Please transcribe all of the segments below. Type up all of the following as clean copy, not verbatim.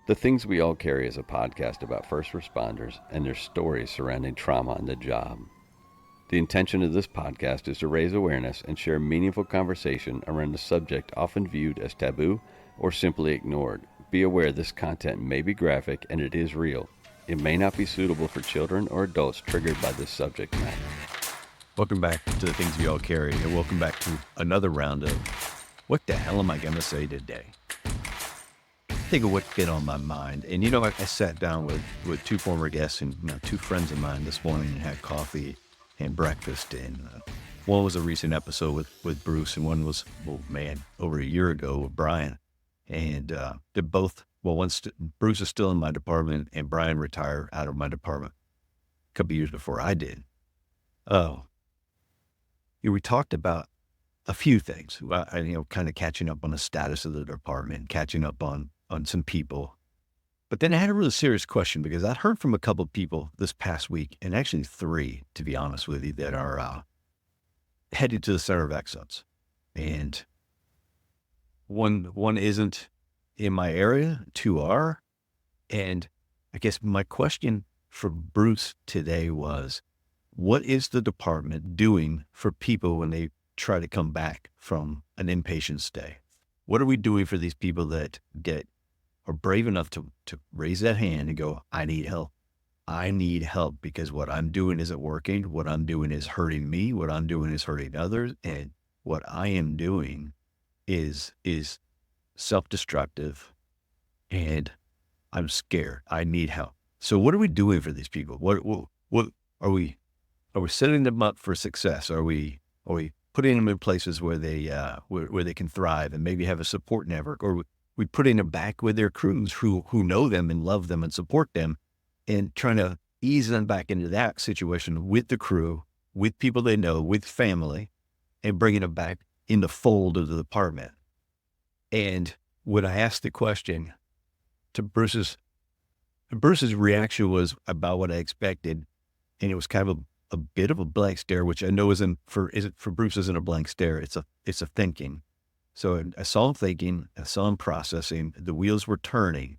The Things We All Carry is a podcast about first responders and their stories surrounding trauma on the job. The intention of this podcast is to raise awareness and share meaningful conversation around a subject often viewed as taboo or simply ignored. Be aware this content may be graphic and it is real. It may not be suitable for children or adults triggered by this subject matter. Welcome back to The Things We All Carry, and welcome back to another round of what the hell am I going to say today? Think of what's been on my mind. And I sat down with two former guests and two friends of mine this morning and had coffee and breakfast. And one was a recent episode with Bruce, and one was, over a year ago with Brian. And they're both, Bruce is still in my department, and Brian retired out of my department a couple years before I did. We talked about a few things, kind of catching up on the status of the department, catching up on some people. But then I had a really serious question, because I'd heard from a couple of people this past week, and actually three, to be honest with you, that are headed to the Center of Excellence. And one isn't in my area, two are. And I guess my question for Bruce today was, what is the department doing for people when they try to come back from an inpatient stay? What are we doing for these people that are brave enough to raise that hand and go, I need help. I need help because what I'm doing isn't working. What I'm doing is hurting me. What I'm doing is hurting others. And what I am doing is self-destructive, and I'm scared. I need help. So what are we doing for these people? What are we setting them up for success? Are we putting them in places where they can thrive and maybe have a support network? Or we putting them back with their crews who know them and love them and support them, and trying to ease them back into that situation with the crew, with people they know, with family, and bringing them back in the fold of the department. And when I asked the question to Bruce's reaction was about what I expected. And it was kind of a bit of a blank stare, which I know for Bruce isn't a blank stare. It's a thinking. So I saw him thinking, I saw him processing, the wheels were turning,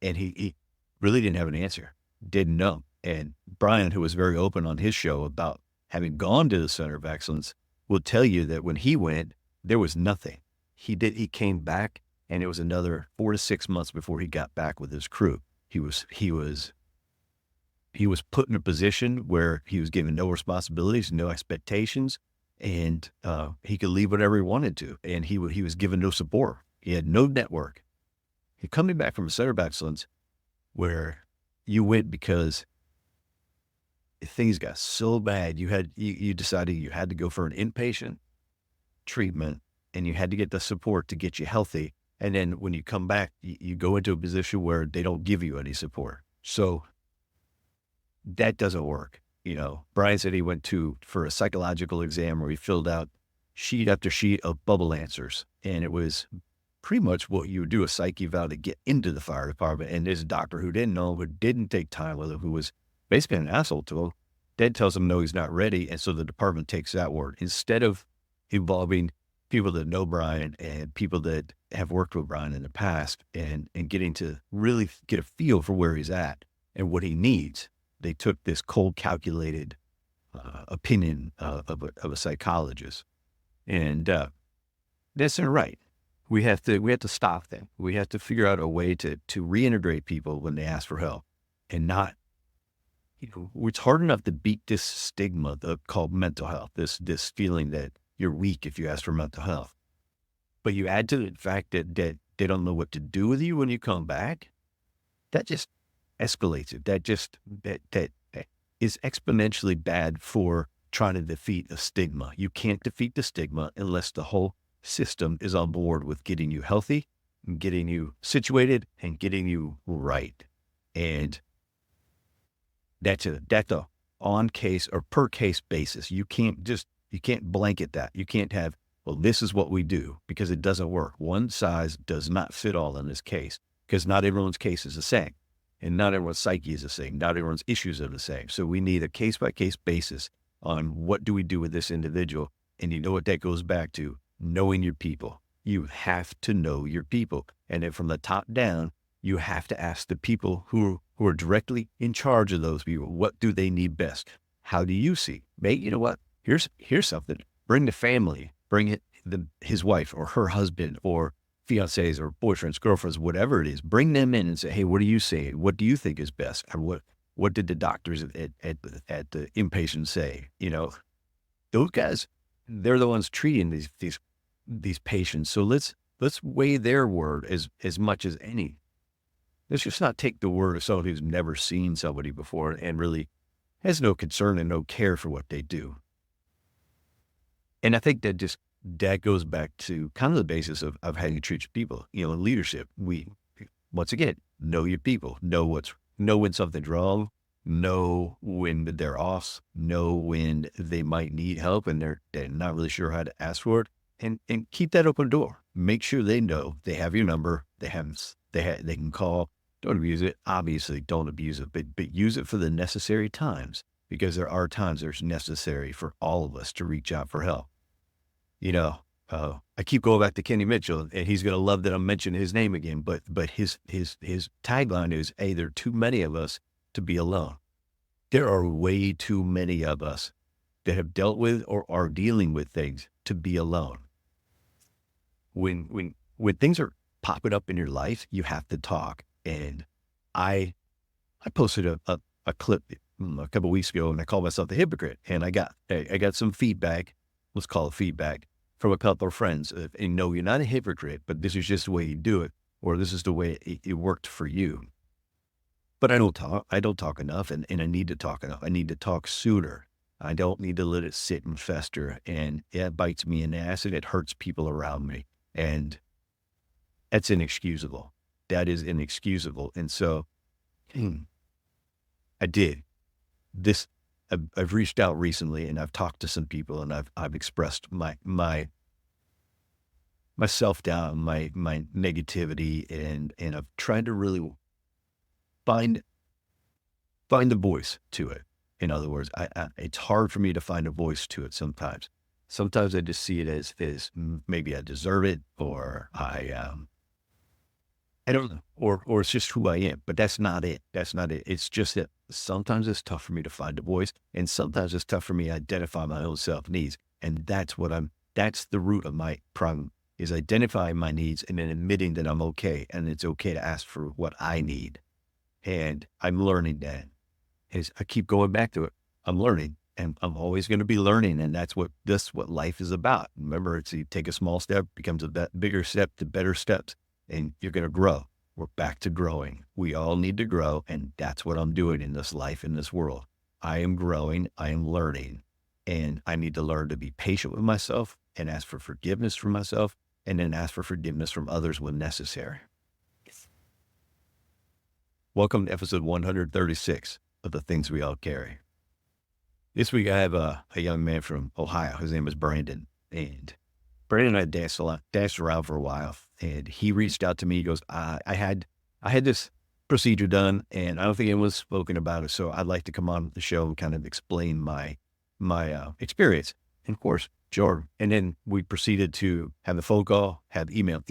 and he really didn't have an answer, didn't know. And Brian, who was very open on his show about having gone to the Center of Excellence, will tell you that when he went, there was nothing. He came back, and it was another 4 to 6 months before he got back with his crew. He was put in a position where he was given no responsibilities, no expectations, and he could leave whenever he wanted to. And he was given no support. He had no network. He coming back from a Center of Excellence where you went because things got so bad. You decided you had to go for an inpatient treatment, and you had to get the support to get you healthy. And then when you come back, you go into a position where they don't give you any support. So that doesn't work. Brian said he went for a psychological exam where he filled out sheet after sheet of bubble answers. And it was pretty much what you would do a psych eval to get into the fire department. And this doctor who didn't know, who didn't take time with him, who was basically an asshole to him, then tells him, no, he's not ready. And so the department takes that word instead of involving people that know Brian and people that have worked with Brian in the past and getting to really get a feel for where he's at and what he needs. They took this cold, calculated opinion of a psychologist, and that's not right. We have to stop them. We have to figure out a way to reintegrate people when they ask for help, and not. It's hard enough to beat this stigma called mental health. This feeling that you're weak if you ask for mental health, but you add to the fact that they don't know what to do with you when you come back. That just escalates it. That is exponentially bad for trying to defeat a stigma. You can't defeat the stigma unless the whole system is on board with getting you healthy, and getting you situated, and getting you right. And that's a on case or per case basis. You can't blanket that. You can't have, well, this is what we do, because it doesn't work. One size does not fit all in this case, because not everyone's case is the same. And not everyone's psyche is the same. Not everyone's issues are the same. So we need a case-by-case basis on what do we do with this individual. And you know what that goes back to? Knowing your people. You have to know your people. And then from the top down, you have to ask the people who are directly in charge of those people, what do they need best? How do you see? Mate, you know what? Here's something. Bring the family, bring it, his wife or her husband or fiancés or boyfriends, girlfriends, whatever it is. Bring them in and say, hey, what do you say? What do you think is best? Or what did the doctors at the inpatient say? You know, those guys, they're the ones treating these patients. So let's weigh their word as much as any. Let's just not take the word of someone who's never seen somebody before and really has no concern and no care for what they do. And I think that goes back to kind of the basis of how you treat your people. You know, in leadership, once again, know your people, know when something's wrong, know when they're off, know when they might need help and they're not really sure how to ask for it, and keep that open door. Make sure they know they have your number, they can call. Don't abuse it. Obviously, don't abuse it, but use it for the necessary times, because there are times there's necessary for all of us to reach out for help. You know, I keep going back to Kenny Mitchell, and he's going to love that I'm mentioning his name again, but his tagline is, hey, there are too many of us to be alone. There are way too many of us that have dealt with or are dealing with things to be alone. When things are popping up in your life, you have to talk. And I posted a clip a couple of weeks ago, and I called myself the hypocrite. And I got some feedback. Let's call it feedback from a couple of friends. And no, you're not a hypocrite, but this is just the way you do it, or this is the way it worked for you. But I don't talk enough, and I need to talk enough. I need to talk sooner. I don't need to let it sit and fester, and it bites me in the ass and it hurts people around me. And that's inexcusable. That is inexcusable. And so I did this. I've reached out recently, and I've talked to some people, and I've expressed my self-doubt, my negativity, and I've tried to really find the voice to it. In other words, it's hard for me to find a voice to it sometimes. Sometimes I just see it as maybe I deserve it, or I don't know, or it's just who I am. But that's not it. That's not it. It's just that sometimes it's tough for me to find a voice, and sometimes it's tough for me to identify my own self needs. And that's the root of my problem, is identifying my needs and then admitting that I'm okay, and it's okay to ask for what I need. And I'm learning that. I keep going back to it. I'm learning, and I'm always going to be learning. And that's what life is about. Remember, you take a small step, becomes a bigger step to better steps, and you're going to grow. We're back to growing. We all need to grow. And that's what I'm doing in this life, in this world. I am growing. I am learning, and I need to learn to be patient with myself and ask for forgiveness from myself, and then ask for forgiveness from others when necessary. Welcome to episode 136 of The Things We All Carry. This week I have a young man from Ohio. His name is Brandon. And Brandon and I dashed around for a while. And he reached out to me. He goes, I had this procedure done, and I don't think anyone's spoken about it. So I'd like to come on the show and kind of explain my experience. And of course, sure. And then we proceeded to have the phone call, have email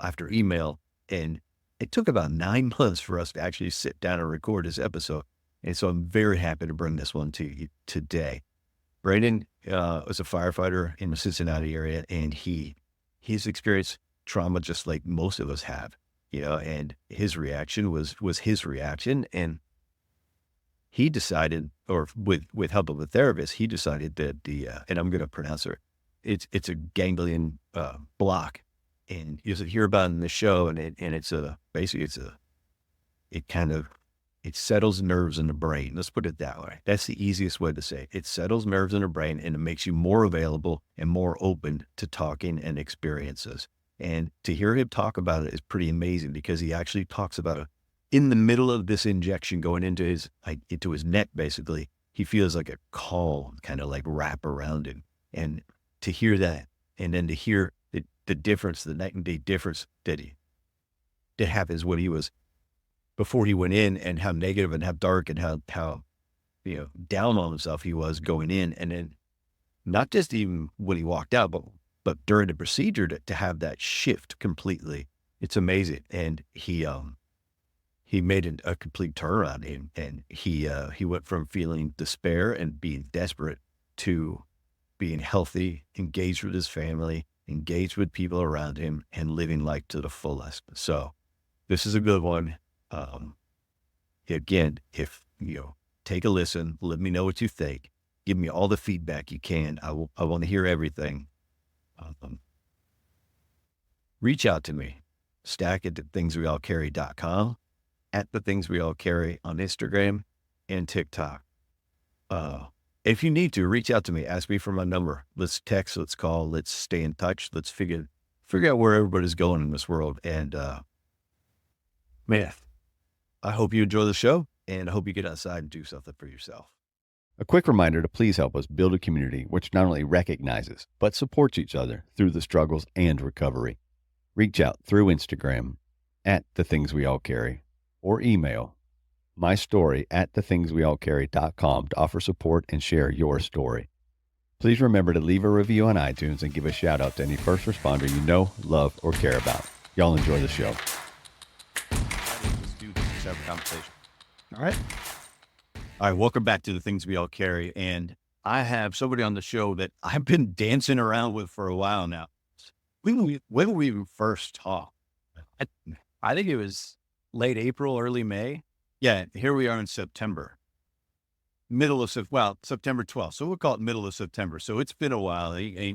after email. And it took about 9 months for us to actually sit down and record this episode. And so I'm very happy to bring this one to you today. Brandon was a firefighter in the Cincinnati area, and he's experienced trauma just like most of us have, and his reaction was his reaction. And he decided, or with help of a therapist, he decided that and I'm going to pronounce it's a ganglion block. And you hear about it in the show, and it settles nerves in the brain. Let's put it that way. That's the easiest way to say it. It settles nerves in the brain, and it makes you more available and more open to talking and experiences. And to hear him talk about it is pretty amazing, because he actually talks about it in the middle of this injection going into his neck. Basically, he feels like a calm kind of like wrap around him. And to hear that, and then to hear the difference, the night and day difference that happens when he was, before he went in, and how negative and how dark and how down on himself he was going in. And then not just even when he walked out, but during the procedure to have that shift completely. It's amazing. And he made a complete turnaround, and he went from feeling despair and being desperate to being healthy, engaged with his family, engaged with people around him, and living life to the fullest. So this is a good one. Um, Again, if take a listen, let me know what you think. Give me all the feedback you can. I want to hear everything. Um, Reach out to me. Stack at thethingsweallcarry.com, at the things we all carry on Instagram and TikTok. If you need to, reach out to me. Ask me for my number. Let's text. Let's call. Let's stay in touch. Let's figure out where everybody's going in this world. And man, I hope you enjoy the show, and I hope you get outside and do something for yourself. A quick reminder to please help us build a community which not only recognizes, but supports each other through the struggles and recovery. Reach out through Instagram at The Things We All Carry, or email my story at thethingsweallcarry.com to offer support and share your story. Please remember to leave a review on iTunes and give a shout out to any first responder you know, love, or care about. Y'all enjoy the show. Let's do this. Let's have a conversation. All right. All right. Welcome back to The Things We All Carry. And I have somebody on the show that I've been dancing around with for a while now. When we first talked? I think it was late April, early May. Yeah, here we are in September. September 12th. So we'll call it middle of September. So it's been a while.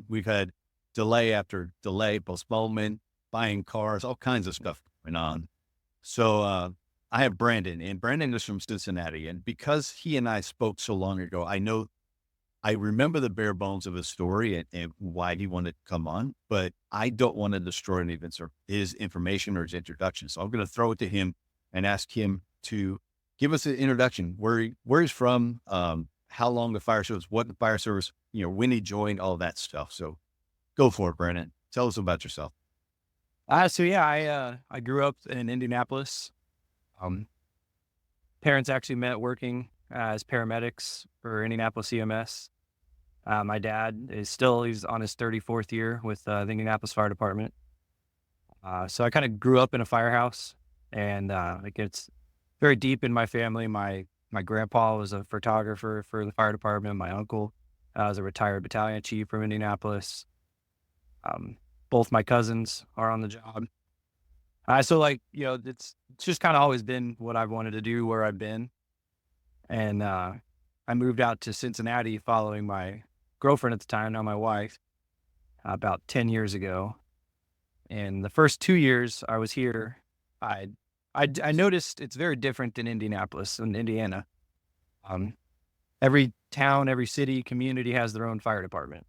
We've had delay after delay, postponement, buying cars, all kinds of stuff going on. So I have Brandon, and Brandon is from Cincinnati. And because he and I spoke so long ago, I remember the bare bones of his story and why he wanted to come on, but I don't want to destroy any of his information or his introduction. So I'm going to throw it to him and ask him to give us an introduction, where he's from, how long the fire service, what the fire service, when he joined, all that stuff. So go for it, Brandon. Tell us about yourself. I grew up in Indianapolis. Parents actually met working as paramedics for Indianapolis EMS. My dad he's on his 34th year with the Indianapolis Fire Department. So I kind of grew up in a firehouse, and it's very deep in my family. My grandpa was a photographer for the fire department. My uncle was a retired battalion chief from Indianapolis. Both my cousins are on the job. It's just kind of always been what I've wanted to do, where I've been. And I moved out to Cincinnati following my girlfriend at the time, now my wife, about 10 years ago. And the first 2 years I was here, I noticed it's very different than Indianapolis and Indiana. Every town, every city, community has their own fire department.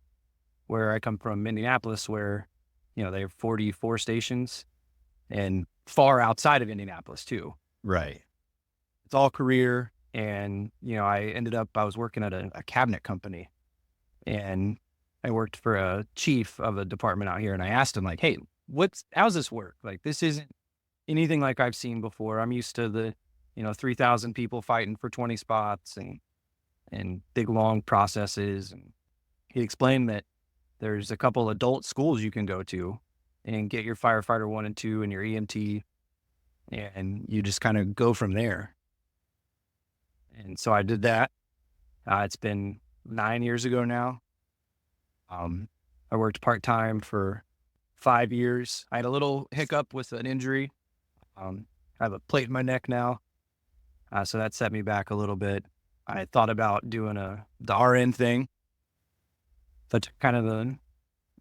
Where I come from, Indianapolis, where, they have 44 stations, and far outside of Indianapolis too. Right. It's all career. And, I was working at a cabinet company, and I worked for a chief of a department out here. And I asked him, like, hey, how's this work? Like, this isn't anything like I've seen before. I'm used to the, 3,000 people fighting for 20 spots and big, long processes. And he explained that there's a couple adult schools you can go to and get your firefighter 1 and 2 and your EMT, and you just kind of go from there. And so I did that. It's been 9 years ago now. I worked part-time for 5 years. I had a little hiccup with an injury. I have a plate in my neck now. So that set me back a little bit. I thought about doing the RN thing. That's kind of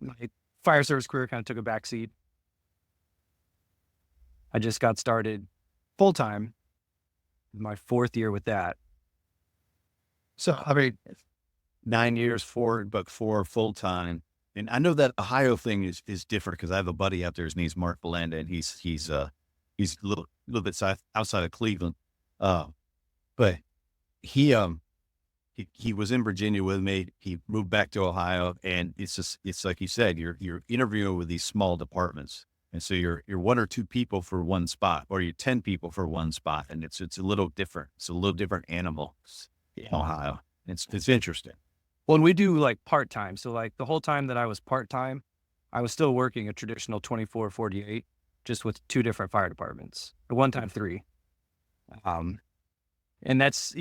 my fire service career kind of took a backseat. I just got started full-time, my 4th year with that. So, 9 years forward, but 4 full-time. And I know that Ohio thing is different, because I have a buddy out there. His name's Mark Belanda, and he's a little bit outside of Cleveland. But he was in Virginia with me. He moved back to Ohio, and it's like you said, you're interviewing with these small departments. And so you're 1 or 2 people for one spot, or you're 10 people for one spot. And it's a little different. It's a little different animal in Ohio. It's interesting. When we do like part-time, so like the whole time that I was part-time, I was still working a traditional 24-48. just with 2 different fire departments. At one time, 3. And that's,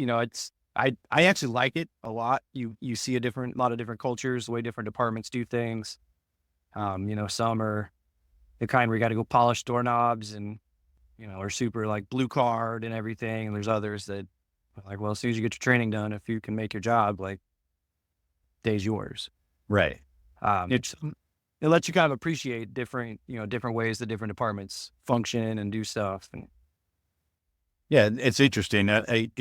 I actually like it a lot. You see a lot of different cultures, the way different departments do things. Some are the kind where you got to go polish doorknobs and, are super like blue card and everything. And there's others that are like, well, as soon as you get your training done, if you can make your job, like, day's yours. Right. It lets you kind of appreciate different ways that different departments function and do stuff. And Yeah, it's interesting. It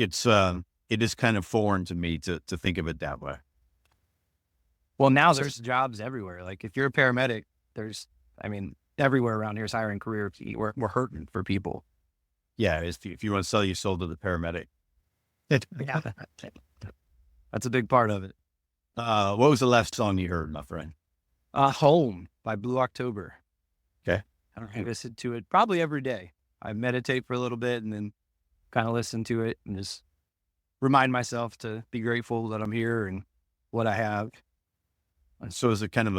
is kind of foreign to me to think of it that way. well, now there's jobs everywhere. Like if you're a paramedic, everywhere around here is hiring career. We're hurting for people. Yeah, if you want to sell your soul to the paramedic. Yeah, that's a big part of it. What was the last song you heard, my friend? Home by Blue October. Okay. I listen to it probably every day. I meditate for a little bit and then kind of listen to it and just remind myself to be grateful that I'm here and what I have. So is it kind of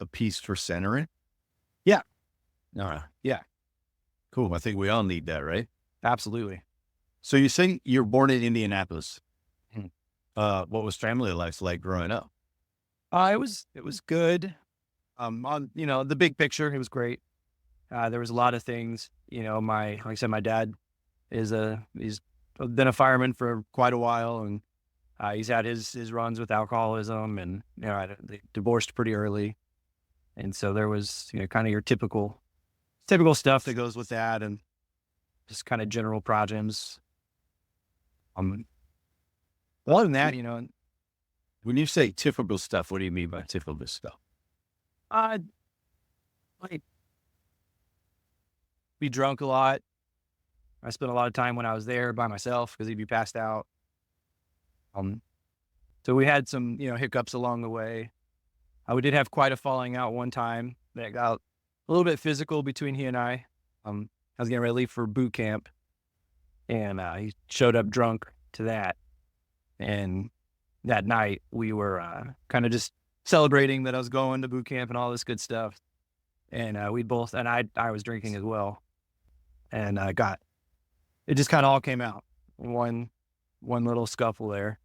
a piece for centering? Yeah. All right. Yeah. Cool. I think we all need that, right? Absolutely. So you say you're born in Indianapolis. Mhm. What was family life like growing up? It was good. On the big picture, it was great. There was a lot of things. Like I said, my dad he's been a fireman for quite a while, and he's had his runs with alcoholism, and they divorced pretty early, and so there was kind of your typical stuff that goes with that, and just kind of general problems. Other than that, When you say typical stuff, what do you mean by typical stuff? like be drunk a lot. I spent a lot of time when I was there by myself because he'd be passed out. So we had some, hiccups along the way. We did have quite a falling out one time that got a little bit physical between he and I. I was getting ready to leave for boot camp, and he showed up drunk to that. And that night we were kind of just celebrating that I was going to boot camp and all this good stuff. And I was drinking as well. And it just kind of all came out in one little scuffle there.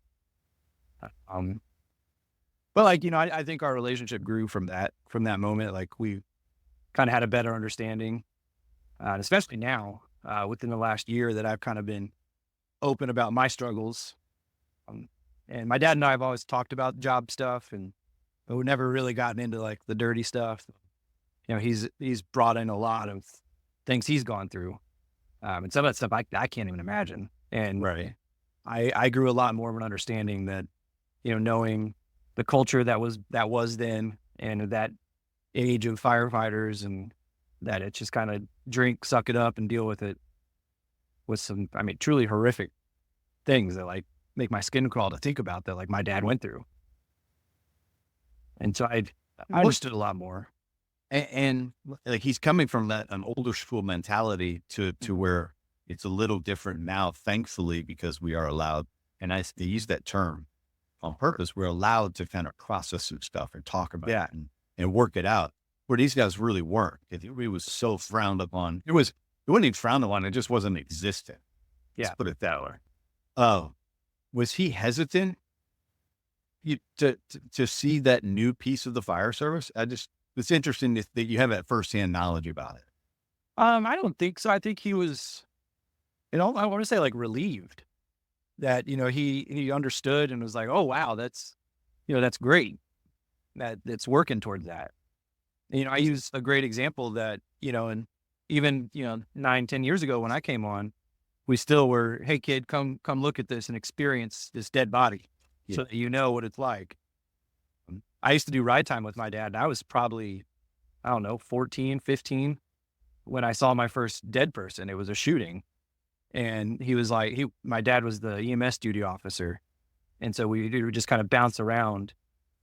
But I think our relationship grew from that moment. Like we kind of had a better understanding, and especially now, within the last year that I've kind of been open about my struggles. And my dad and I have always talked about job stuff, but we've never really gotten into like the dirty stuff. He's brought in a lot of things he's gone through. And some of that stuff I can't even imagine. And Right. I grew a lot more of an understanding that, knowing the culture that was then and that age of firefighters, and that it's just kind of drink, suck it up and deal with it with some, truly horrific things that like make my skin crawl to think about that like my dad went through. And so I understood a lot more. And like he's coming from an older school mentality to where it's a little different now, thankfully, because we are allowed, and I use that term on purpose, we're allowed to kind of process some stuff and talk about it and work it out. Where these guys really weren't. It was so frowned upon. It wasn't even frowned upon, it just wasn't existent. Let's put it that way. Was he hesitant to see that new piece of the fire service? It's interesting that you have that firsthand knowledge about it. I don't think so. I think he was, I want to say like relieved that, he understood and was like, oh, wow, that's great that it's working towards that. I use a great example that, and even, 9-10 years ago when I came on, we still were, hey kid, come look at this and experience this dead body so that you know what it's like. I used to do ride time with my dad. I was probably, 14, 15 when I saw my first dead person. It was a shooting. And he was like, my dad was the EMS duty officer. And so we would just kind of bounce around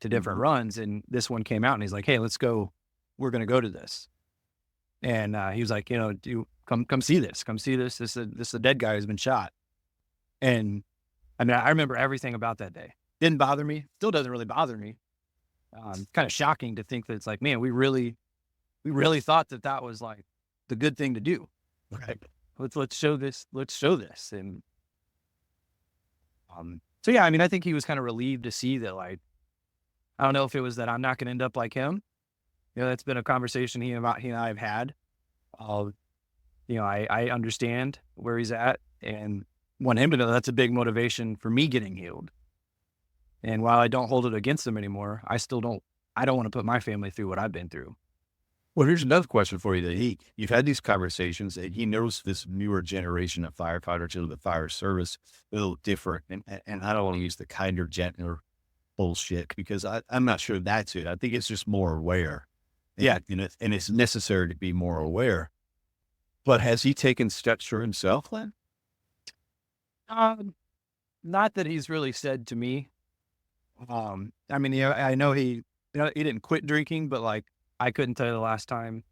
to different runs. And this one came out and he's like, hey, let's go. We're going to go to this. And he was like, come see this. Come see this. This is a dead guy who's been shot. And I remember everything about that day. Didn't bother me. Still doesn't really bother me. Kind of shocking to think that it's like, man, we really thought that was like the good thing to do. Right. Let's show this. Let's show this. And so yeah, I mean, I think he was kind of relieved to see that. Like, I don't know if it was that I'm not going to end up like him. You know, that's been a conversation he and I have had. You know, I understand where he's at and want him to know that's a big motivation for me getting healed. And while I don't hold it against him anymore, I don't want to put my family through what I've been through. Well, here's another question for you that you've had these conversations and he knows this newer generation of firefighters to the fire service a little different. And I don't want to use the kinder, gentler bullshit because I'm not sure that's it. I think it's just more aware. Yeah. And it's necessary to be more aware. But has he taken steps for himself, Len? Not that he's really said to me. I mean, yeah, I know he didn't quit drinking, but like, I couldn't tell you the last time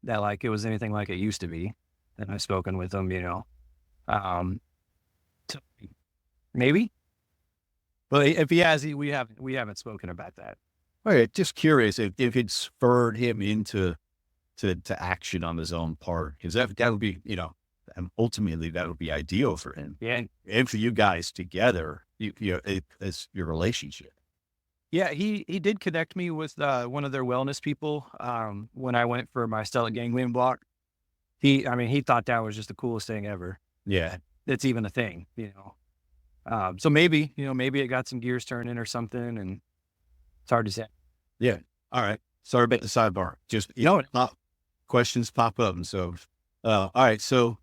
that like it was anything like it used to be. And I've spoken with him, you know, so maybe, but if he has, we haven't spoken about that. All right. Just curious if it spurred him into to action on his own part, because that would be, you know, and ultimately that would be ideal for him. Yeah. And for you guys together, it's your relationship. Yeah, he did connect me with one of their wellness people when I went for my Stella Ganglion block. He thought that was just the coolest thing ever. Yeah. It's even a thing, you know. So maybe it got some gears turning or something, and it's hard to say. Yeah. All right. Sorry about the sidebar. Just, you know, questions pop up. And so, all right. So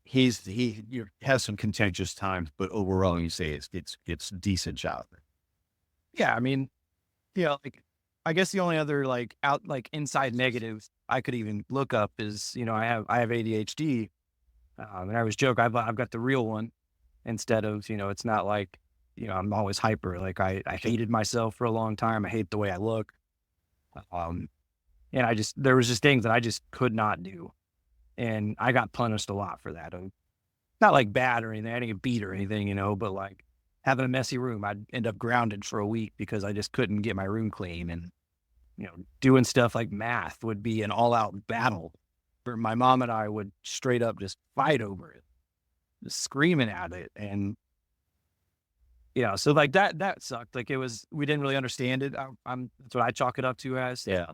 he has some contentious times, but overall you say it's decent job. Yeah, I mean, yeah, like I guess the only other like inside negatives I could even look up is, you know, I have ADHD, and I always joke I've got the real one instead of, you know, it's not like, you know, I'm always hyper. Like I hated myself for a long time. I hate the way I look, and there was just things that I just could not do, and I got punished a lot for that. Not like bad or anything. I didn't get beat or anything, you know, but like having a messy room, I'd end up grounded for a week because I just couldn't get my room clean. And, you know, doing stuff like math would be an all out battle where my mom and I would straight up just fight over it, just screaming at it. And, you know, so like that sucked. Like we didn't really understand it. That's what I chalk it up to as. Yeah.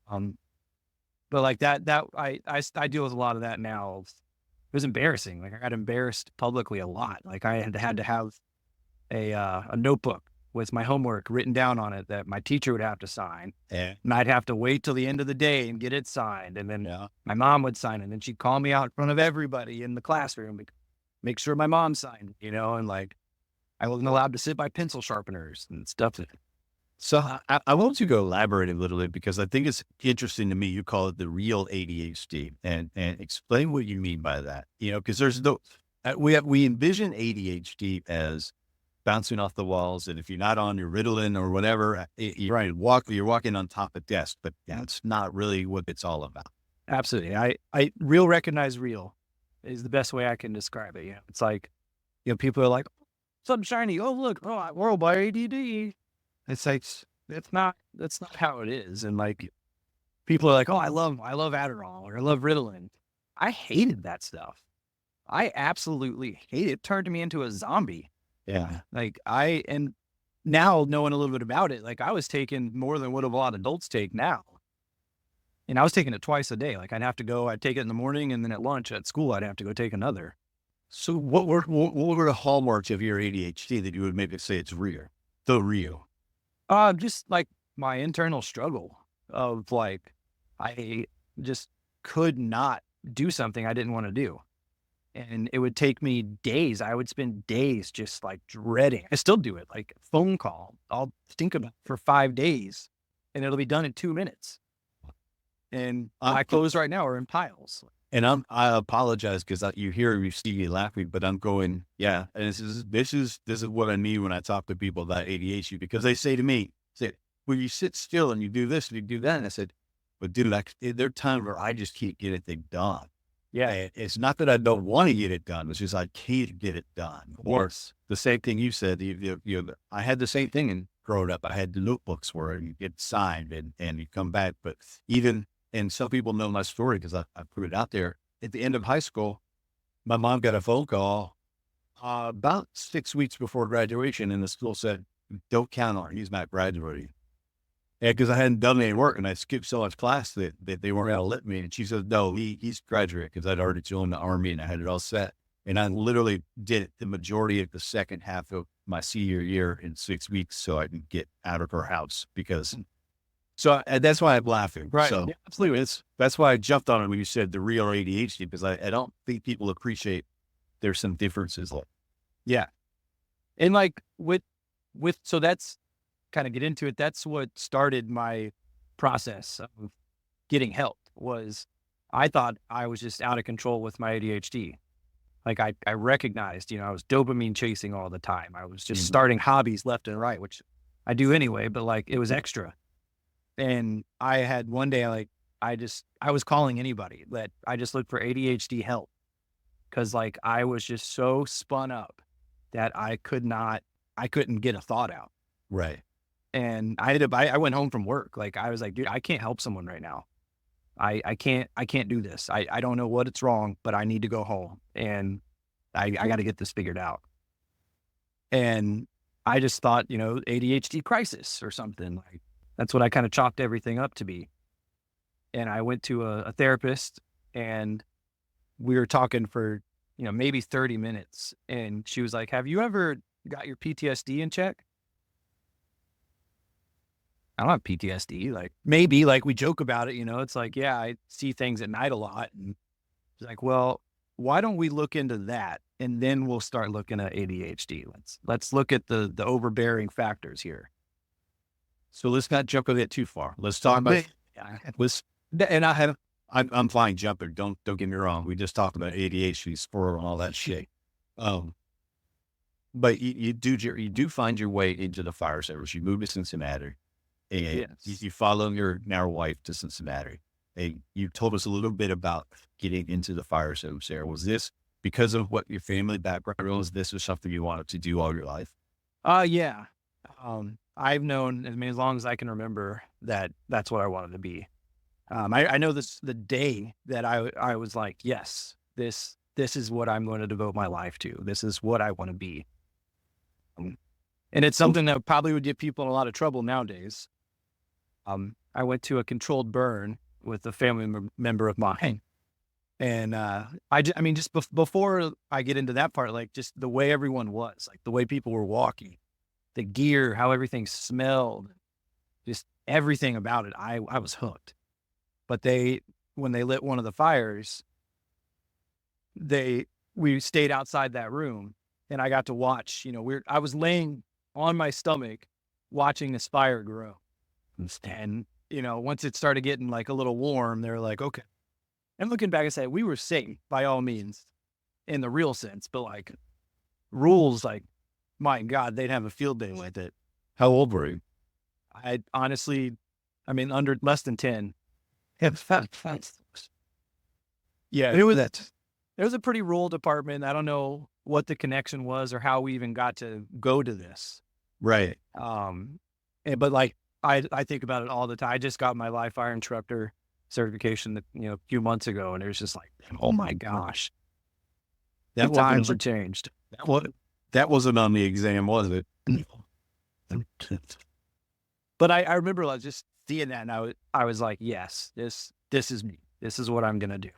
But like that I deal with a lot of that now. It was embarrassing. Like I got embarrassed publicly a lot. Like I had to have a notebook with my homework written down on it that my teacher would have to sign. Yeah. And I'd have to wait till the end of the day and get it signed. And then my mom would sign it. And then she'd call me out in front of everybody in the classroom, make sure my mom signed, you know, and like I wasn't allowed to sit by pencil sharpeners and stuff. So I want you to go elaborate a little bit because I think it's interesting to me. You call it the real ADHD and explain what you mean by that, you know, because there's we envision ADHD as bouncing off the walls. And if you're not on your Ritalin or whatever, you're walking on top of desk, but that's not really what it's all about. Absolutely. I real recognize real is the best way I can describe it. You know, it's like, you know, people are like, something shiny. Oh, look, we're all by ADD. It's like, that's not how it is. And like, people are like, oh, I love Adderall or I love Ritalin. I hated that stuff. I absolutely hated it. It turned me into a zombie. Yeah. Like and now knowing a little bit about it, like I was taking more than what a lot of adults take now. And I was taking it twice a day. Like I'd take it in the morning and then at lunch at school, I'd have to go take another. So what were the hallmarks of your ADHD that you would maybe say it's real? The real? Just like my internal struggle of like, I just could not do something I didn't want to do. And it would take me days. I would spend days just like dreading. I still do it. Like a phone call, I'll think about it for 5 days and it'll be done in 2 minutes. And my clothes right now are in piles. And I apologize because you see me laughing, but I'm going, yeah. And this is what I mean when I talk to people about ADHD, because they say to me, well, you sit still and you do this and you do that. And I said, but dude, there are times where I just can't get anything done. Yeah. It's not that I don't want to get it done. It's just I can't get it done. Or the same thing you said, I had the same thing in growing up. I had the notebooks where you get signed and you come back. But even And some people know my story because I put it out there. At the end of high school, my mom got a phone call about 6 weeks before graduation, and the school said, "Don't count on it. He's not graduating." Yeah, because I hadn't done any work and I skipped so much class that they weren't going to let me. And she said, "No, he's graduated," because I'd already joined the Army and I had it all set. And I literally did the majority of the second half of my senior year in 6 weeks so I can get out of her house because. So that's why I'm laughing. Right. So Yeah, absolutely. that's why I jumped on it when you said the real ADHD, because I don't think people appreciate there's some differences. Yeah. And like so that's kind of get into it. That's what started my process of getting help. Was I thought I was just out of control with my ADHD. Like I recognized, I was dopamine chasing all the time. I was just starting hobbies left and right, which I do anyway, but like it was extra. And I had one day, like, I was calling anybody that I just looked for ADHD help. Cause like I was just so spun up that I couldn't get a thought out. Right. And I went home from work. Like I was like, dude, I can't help someone right now. I can't do this. I don't know what it's wrong, but I need to go home and I got to get this figured out. And I just thought, ADHD crisis or something. Like that's what I kind of chalked everything up to be. And I went to a therapist and we were talking for, maybe 30 minutes. And she was like, "Have you ever got your PTSD in check?" I don't have PTSD. Like maybe like we joke about it, it's like, yeah, I see things at night a lot. And it's like, well, why don't we look into that? And then we'll start looking at ADHD. Let's look at the overbearing factors here. So let's not jump a bit too far. Let's talk about, and I'm fine jumping. Don't get me wrong. We just talked about ADHD, squirrel, and all that shit. But you do find your way into the fire service. You move to Cincinnati, and you follow your now wife to Cincinnati. And you told us a little bit about getting into the fire service there. Was this because of what your family background was? This was something you wanted to do all your life? Yeah. I've known, as long as I can remember, that that's what I wanted to be. I know the day that I was like, yes, this is what I'm going to devote my life to. This is what I want to be. And it's something that probably would get people in a lot of trouble nowadays. I went to a controlled burn with a family member of mine. And before I get into that part, like just the way everyone was, like the way people were walking, the gear, how everything smelled, just everything about it, I was hooked. But when they lit one of the fires, we stayed outside that room and I got to watch, I was laying on my stomach watching this fire grow. And, once it started getting like a little warm, they were like, okay. And looking back, I say we were safe by all means in the real sense, but like rules, like, my God, they'd have a field day with it. How old were you? I honestly, under less than 10. Yeah, it was a pretty rural department. I don't know what the connection was or how we even got to go to this. Right. But like, I think about it all the time. I just got my live fire instructor certification, a few months ago, and it was just like, oh my gosh, that times have changed. That wasn't on the exam, was it? But I remember like just seeing that, and I was like, yes, this is me. This is what I'm gonna do.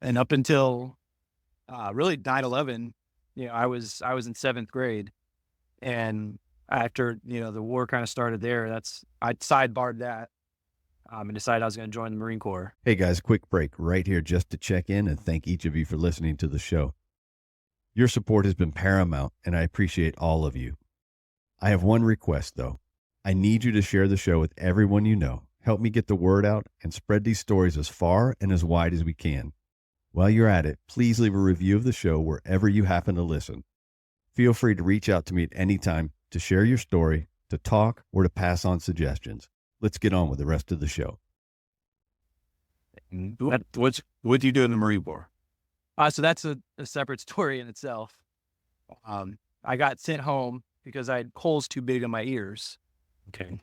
And up until really 9/11, I was in 7th grade, and after the war kind of started there, I sidebarred that and decided I was going to join the Marine Corps. Hey guys, quick break right here just to check in and thank each of you for listening to the show. Your support has been paramount, and I appreciate all of you. I have one request, though. I need you to share the show with everyone you know. Help me get the word out and spread these stories as far and as wide as we can. While you're at it, please leave a review of the show wherever you happen to listen. Feel free to reach out to me at any time to share your story, to talk, or to pass on suggestions. Let's get on with the rest of the show. What do you do in the Marine Corps? So that's a separate story in itself. I got sent home because I had holes too big in my ears. Okay.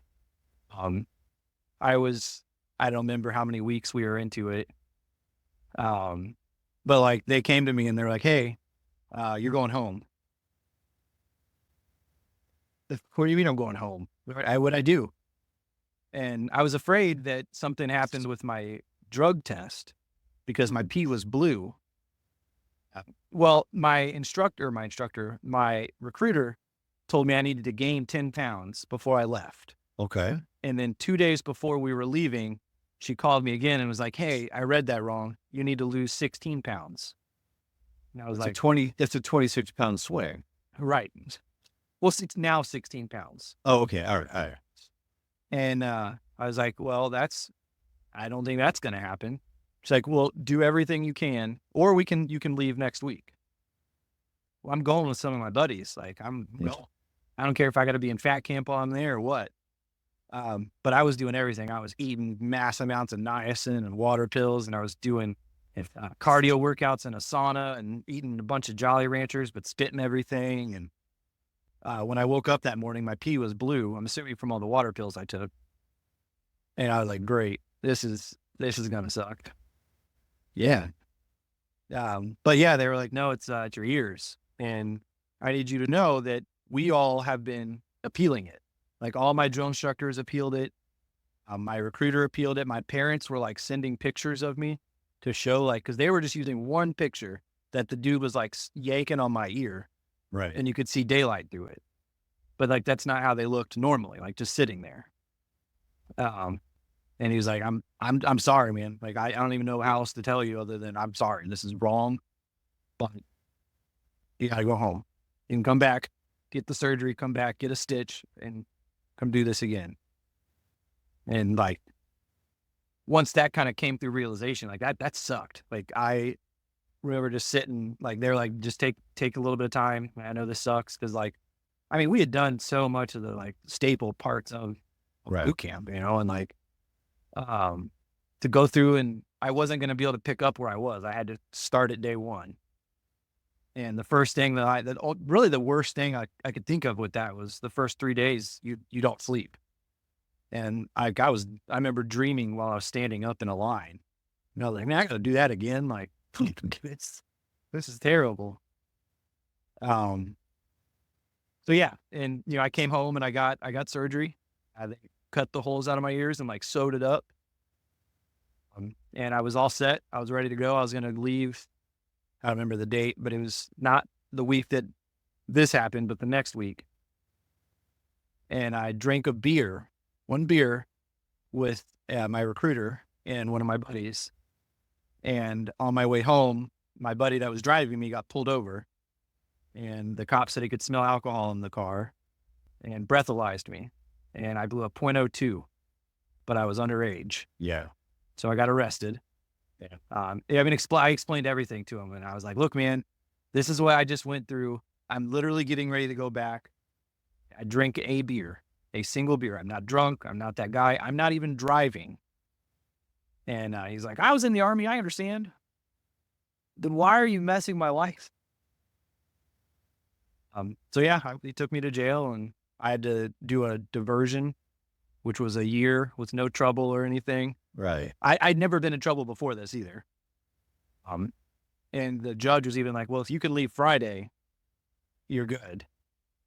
I was I don't remember how many weeks we were into it. But like they came to me and they're like, hey, you're going home. What do you mean I'm going home? What'd I do? And I was afraid that something happened with my drug test because my pee was blue. Well, my recruiter told me I needed to gain 10 pounds before I left. Okay. And then 2 days before we were leaving, she called me again and was like, hey, I read that wrong. You need to lose 16 pounds. And I was like, That's a 26-pound swing. right. Well, it's now 16 pounds. Oh, okay. All right. And I was like, well, I don't think that's going to happen. She's like, well, do everything you can, or you can leave next week. Well, I'm going with some of my buddies. Like I don't care if I got to be in fat camp while I'm there or what. But I was doing everything. I was eating mass amounts of niacin and water pills, and I was doing cardio workouts in a sauna and eating a bunch of Jolly Ranchers, but spitting everything. And when I woke up that morning, my pee was blue. I'm assuming from all the water pills I took. And I was like, great, this is going to suck. Yeah. But yeah, they were like, no, it's your ears. And I need you to know that we all have been appealing it. Like all my drill instructors appealed it. My recruiter appealed it. My parents were like sending pictures of me to show like, cause they were just using one picture that the dude was like yanking on my ear. Right. And you could see daylight through it. But like, that's not how they looked normally, like just sitting there. And he was like, I'm sorry, man. Like, I don't even know how else to tell you other than I'm sorry. This is wrong, but you gotta go home. You can come back, get the surgery, come back, get a stitch, and come do this again. And like, once that kind of came through realization, like that sucked. Like I remember just sitting, like they're like, just take a little bit of time. I know this sucks because like, I mean, we had done so much of the like staple parts of boot camp, you know, and like, to go through, and I wasn't going to be able to pick up where I was. I had to start at day one. And the first thing really the worst thing I could think of with that was the first 3 days you don't sleep. And I remember dreaming while I was standing up in a line. And I was like, man, I got to do that again. Like, this is terrible. So yeah. And, you know, I came home and I got surgery. I cut the holes out of my ears and like sewed it up. And I was all set. I was ready to go. I was going to leave. I don't remember the date, but it was not the week that this happened, but the next week. And I drank one beer with my recruiter and one of my buddies. And on my way home, my buddy that was driving me got pulled over, and the cop said he could smell alcohol in the car and breathalyzed me. And I blew a .02, but I was underage. Yeah. So I got arrested. Yeah. I mean, I explained everything to him, and I was like, look, man, this is what I just went through. I'm literally getting ready to go back. I drink a single beer. I'm not drunk. I'm not that guy. I'm not even driving. And he's like, I was in the Army. I understand. Then why are you messing my life? So yeah, he took me to jail, and I had to do a diversion, which was a year with no trouble or anything. Right. I'd never been in trouble before this either. And the judge was even like, well, if you can leave Friday, you're good.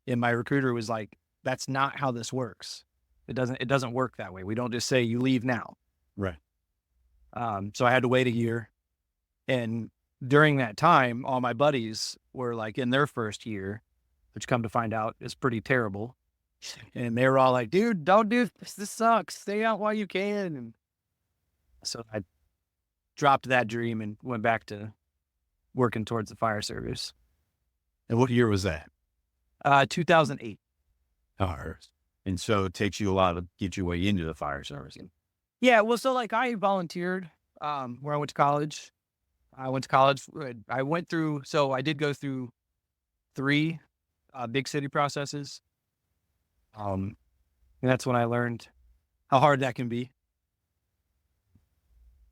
And my recruiter was like, that's not how this works. It doesn't work that way. We don't just say you leave now. Right. So I had to wait a year. And during that time, all my buddies were like in their first year, which come to find out is pretty terrible. And they were all like, dude, don't do this. This sucks. Stay out while you can. And so I dropped that dream and went back to working towards the fire service. And what year was that? 2008. And so it takes you a lot to get your way into the fire service. Yeah. Well, so like I volunteered where I went to college. I did go through 3 big city processes. And that's when I learned how hard that can be.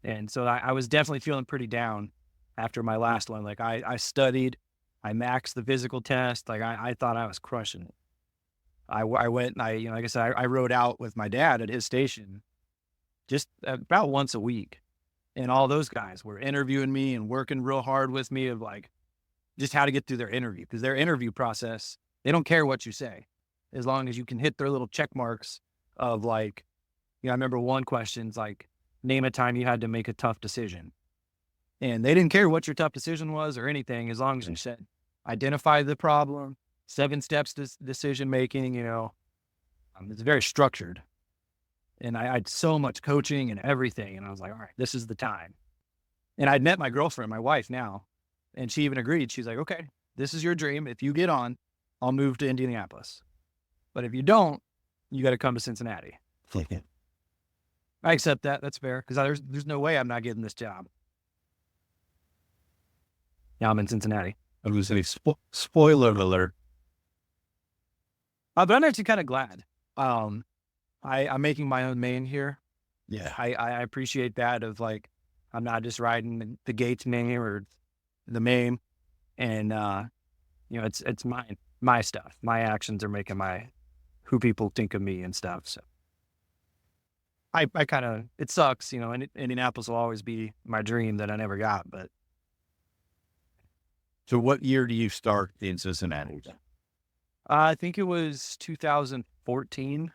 And so I was definitely feeling pretty down after my last one. Like I studied, I maxed the physical test. Like I thought I was crushing it. I went and like I said, I rode out with my dad at his station just about once a week. And all those guys were interviewing me and working real hard with me of like just how to get through their interview. Because their interview process, they don't care what you say, as long as you can hit their little check marks of like, I remember one question's like, name a time you had to make a tough decision. And they didn't care what your tough decision was or anything, as long as you said, identify the problem, 7 steps to decision making, it's very structured. And I had so much coaching and everything. And I was like, all right, this is the time. And I'd met my girlfriend, my wife now, and she even agreed. She's like, okay, this is your dream. If you get on, I'll move to Indianapolis. But if you don't, you got to come to Cincinnati. I accept that. That's fair. Because there's no way I'm not getting this job. Now I'm in Cincinnati. I was going to say, spoiler alert. But I'm actually kind of glad. I'm making my own main here. Yeah. I appreciate that of like, I'm not just riding the Gates name or the main. And, it's my stuff. My actions are making who people think of me and stuff. So I kind of, it sucks, and Indianapolis will always be my dream that I never got, but. So what year do you start in Cincinnati? I think it was 2014.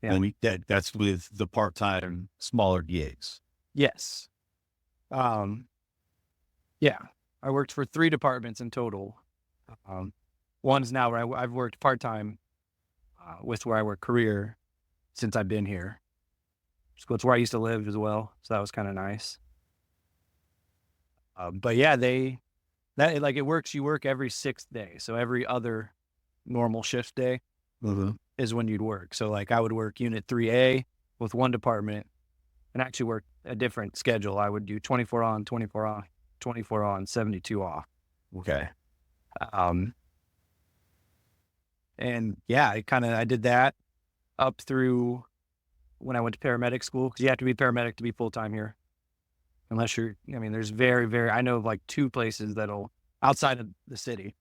Yeah. And that's with the part-time smaller gigs. Yes. Yeah. I worked for 3 departments in total. One's now where I've worked part-time with where I work career since I've been here. So it's where I used to live as well. So that was kind of nice. But yeah, it works. You work every 6th day. So every other normal shift day is when you'd work. So like I would work unit 3A with one department and actually work a different schedule. I would do 24 on, 24 off, 24 on, 72 off. Okay. And yeah, I did that up through when I went to paramedic school, because you have to be paramedic to be full-time here. Unless there's very, very, I know of like 2 places that'll, outside of the city,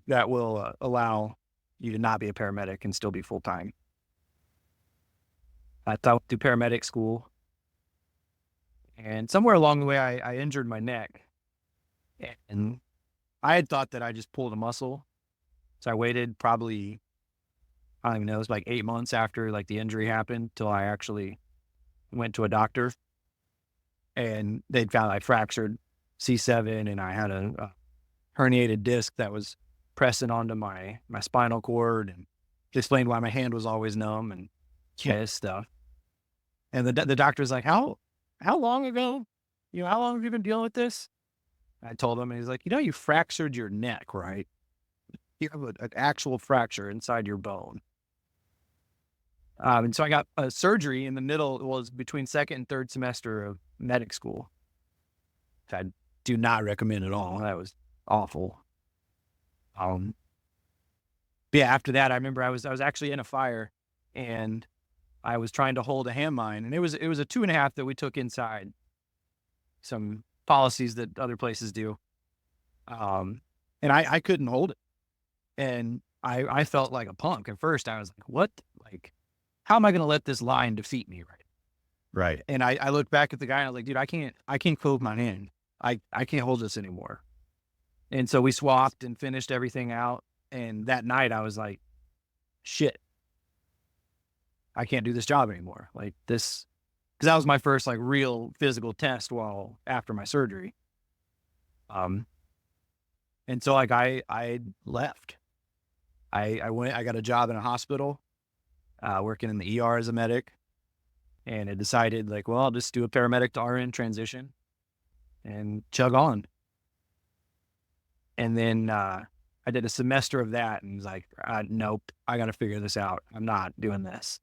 that will allow you to not be a paramedic and still be full-time. I went through paramedic school, and somewhere along the way, I injured my neck, and I had thought that I just pulled a muscle. So I waited probably, I don't even know, it was like 8 months after like the injury happened till I actually went to a doctor. And they'd found I fractured C7 and I had a herniated disc that was pressing onto my spinal cord, and explained why my hand was always numb and this stuff. And the doctor was like, how long ago? How long have you been dealing with this? I told him, and he's like, you fractured your neck, right? You have an actual fracture inside your bone. And so I got a surgery in the middle. It was between 2nd and 3rd semester of medic school. I do not recommend at all. That was awful. But yeah, after that, I remember I was actually in a fire, and I was trying to hold a hand mine, and it was a 2.5 that we took inside some policies that other places do. And I couldn't hold it. And I felt like a punk at first. I was like, what? Like, how am I going to let this line defeat me? Right. And I looked back at the guy and I was like, dude, I can't close my hand. I can't hold this anymore. And so we swapped and finished everything out. And that night I was like, shit, I can't do this job anymore. Like this, because that was my first like real physical test after my surgery. And so like I left. I got a job in a hospital, working in the ER as a medic, and I decided like, well, I'll just do a paramedic to RN transition and chug on. And then, I did a semester of that and was like, nope, I got to figure this out. I'm not doing this.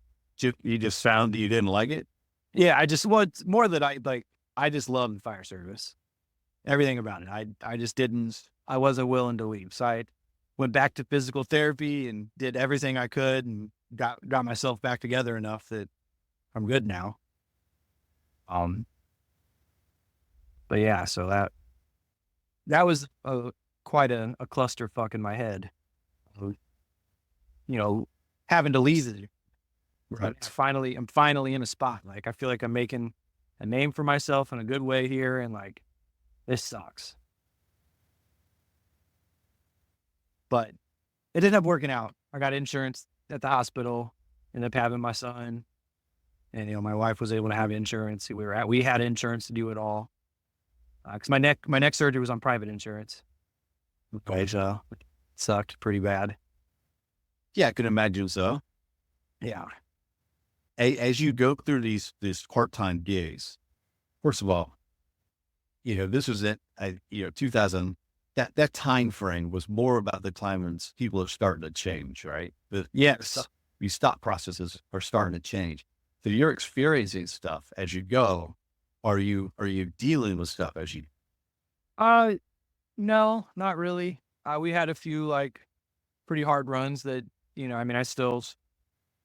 You just found that you didn't like it? Yeah. It's more that I just love the fire service, everything about it. I wasn't willing to leave. So I went back to physical therapy and did everything I could and got myself back together enough that I'm good now. But yeah, so that was quite a clusterfuck in my head. Having to leave Right. I'm finally in a spot. Like, I feel like I'm making a name for myself in a good way here. And like, this sucks. But it ended up working out. I got insurance at the hospital, ended up having my son. And, my wife was able to have insurance. We had insurance to do it all. Cause my neck surgery was on private insurance, which, sucked pretty bad. Yeah, I can imagine so. Yeah. As you go through these part-time gigs, first of all, this was 2000, that time frame was more about the time when people are starting to change, right? Yes. These thought processes are starting to change. So you're experiencing stuff as you go. Are you dealing with stuff as you? No, not really. We had a few like pretty hard runs that,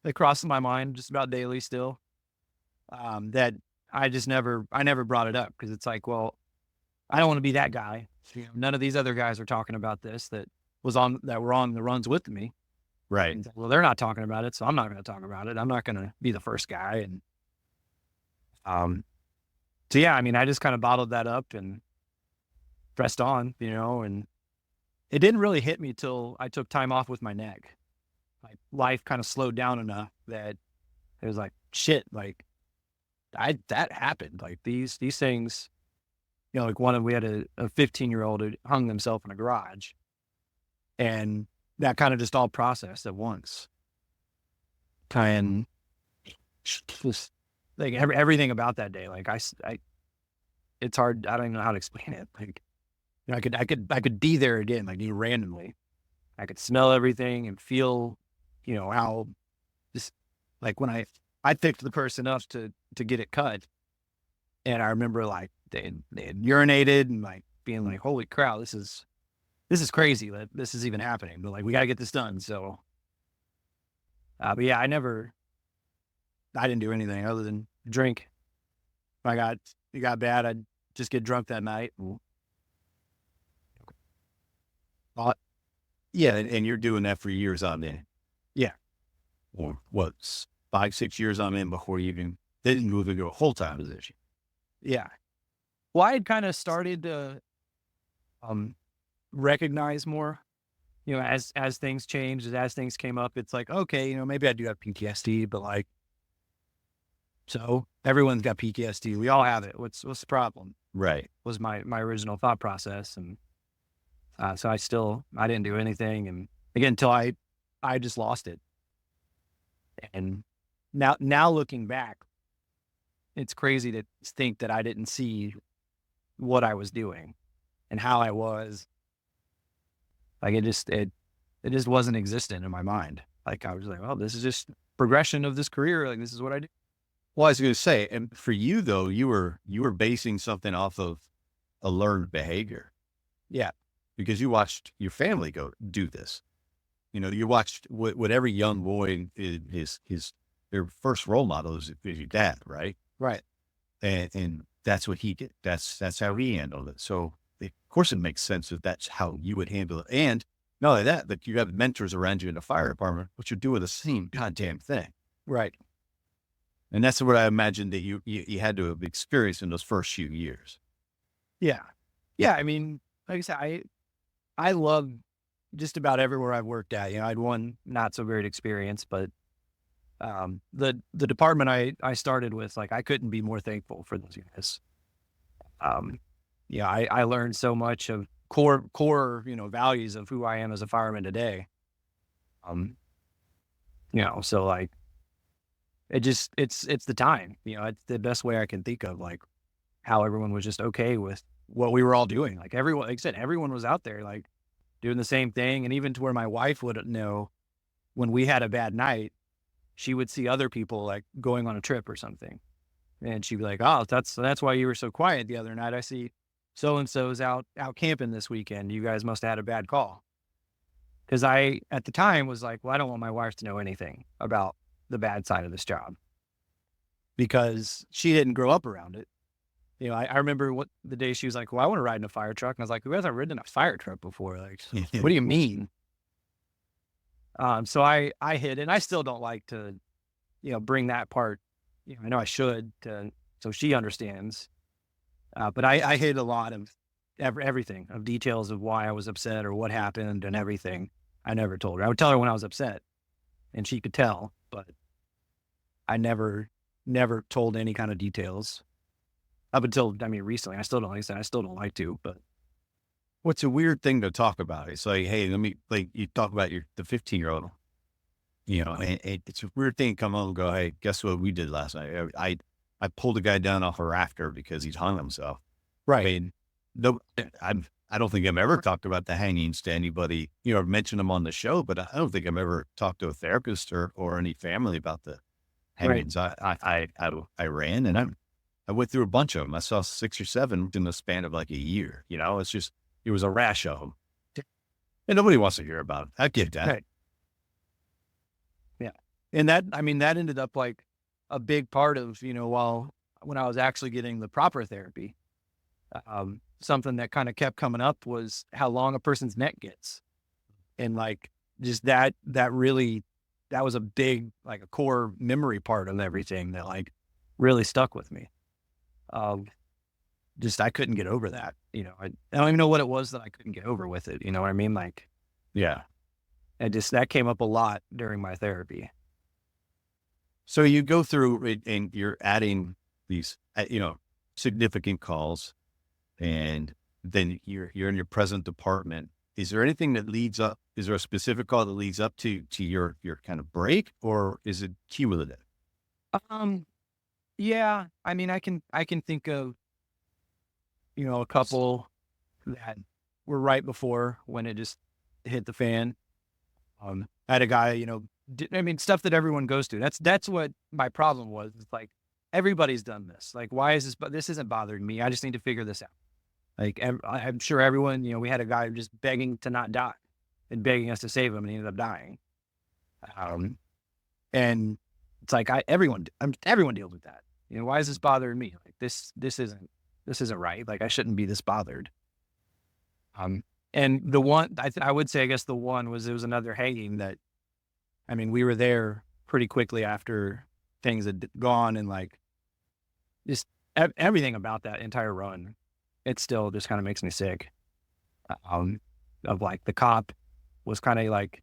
they cross my mind just about daily still. That I never brought it up because it's like, well, I don't want to be that guy. None of these other guys are talking about this that were on the runs with me. Right. And, well, they're not talking about it, so I'm not going to talk about it. I'm not going to be the first guy. And, so yeah, I just kind of bottled that up and pressed on, and it didn't really hit me till I took time off with my neck. Like, life kind of slowed down enough that it was like, shit, like that happened. Like these things, like we had a 15-year-old who hung himself in a garage, and that kind of just all processed at once. And just like everything about that day, like it's hard. I don't even know how to explain it. Like, I could be there again, like randomly. I could smell everything and feel, how just like when I picked the person up to get it cut. And I remember like they had urinated and like being like, holy cow, this is crazy that this is even happening, but like, we got to get this done. So, but yeah, I didn't do anything other than drink. If it got bad, I'd just get drunk that night. Yeah. And you're doing that for years on end. Yeah. Or what, 5-6 years on end before you even didn't move into a full-time position. Yeah. Well, I had kind of started to, recognize more, as things changed, as things came up. It's like, okay, maybe I do have PTSD, but like, so everyone's got PTSD. We all have it. What's the problem? Right. Was my original thought process. And so I didn't do anything. And again, until I just lost it. And now looking back, it's crazy to think that I didn't see what I was doing and how I was. Like, it just wasn't existent in my mind. Like, I was like, well, this is just progression of this career. Like, this is what I do. Well, I was going to say, and for you though, you were basing something off of a learned behavior. Yeah. Because you watched your family go do this. You watched what every young boy their first role model is your dad, right? Right. And that's what he did. That's how he handled it. So of course it makes sense that that's how you would handle it. And not only that you have mentors around you in the fire department, but you're doing the same goddamn thing. Right. And that's what I imagined that you had to have experienced in those first few years. Yeah. Yeah. Like I said, I love just about everywhere I've worked at. I had one not so great experience, but the department I started with, like, I couldn't be more thankful for those guys. I learned so much of core, values of who I am as a fireman today. So like, it's the time, it's the best way I can think of, like, how everyone was just okay with what we were all doing. Like, everyone, like I said, everyone was out there, like, doing the same thing. And even to where my wife would know when we had a bad night, she would see other people like going on a trip or something. And she'd be like, oh, that's why you were so quiet the other night. I see so-and-so's out camping this weekend. You guys must have had a bad call. Cause I, at the time, was like, well, I don't want my wife to know anything about the bad side of this job because she didn't grow up around it. I remember the day she was like, well, I want to ride in a fire truck. And I was like, who hasn't ridden in a fire truck before? Like, what do you mean? So I hid, and I still don't like to, bring that part, I know I should, so she understands. But I hid a lot of everything, of details of why I was upset or what happened and everything. I never told her. I would tell her when I was upset and she could tell, but I never told any kind of details up until, recently. I still don't, like I said, I still don't like to, but What's a weird thing to talk about? It's like, hey, let me, like, you talk about the 15-year-old, and it's a weird thing to come home and go, hey, guess what we did last night? I pulled a guy down off a rafter because he's hung himself. I mean, no, I don't think I've ever talked about the hangings to anybody, I've mentioned them on the show, but I don't think I've ever talked to a therapist or any family about the hangings. I ran and I went through a bunch of them. I saw 6 or 7 in the span of like a year. It's just, it was a rash of them. And nobody wants to hear about it. I get that. Right. Yeah. And that ended up like a big part of, when I was actually getting the proper therapy, something that kind of kept coming up was how long a person's neck gets. And like, just that was a big, like a core memory part of everything that like really stuck with me. Just, I couldn't get over that, I don't even know what it was that I couldn't get over with it. You know what I mean? Like, Yeah. that came up a lot during my therapy. So you go through it and you're adding these, significant calls, and then you're in your present department. Is there anything that leads up? Is there a specific call that leads up to your kind of break, or is it cumulative? Yeah, I can think of, a couple that were right before when it just hit the fan. I had a guy, stuff that everyone goes through. That's what my problem was. It's like, everybody's done this. Like, why is this? But this isn't bothering me. I just need to figure this out. Like, I'm sure everyone, we had a guy just begging to not die and begging us to save him, and he ended up dying. And it's like, everyone deals with that. Why is this bothering me? Like, this isn't right. Like, I shouldn't be this bothered. And the one, I would say, I guess the one was, it was another hanging that, we were there pretty quickly after things had gone, and like, just everything about that entire run, it still just kind of makes me sick. Of like, the cop was kind of like,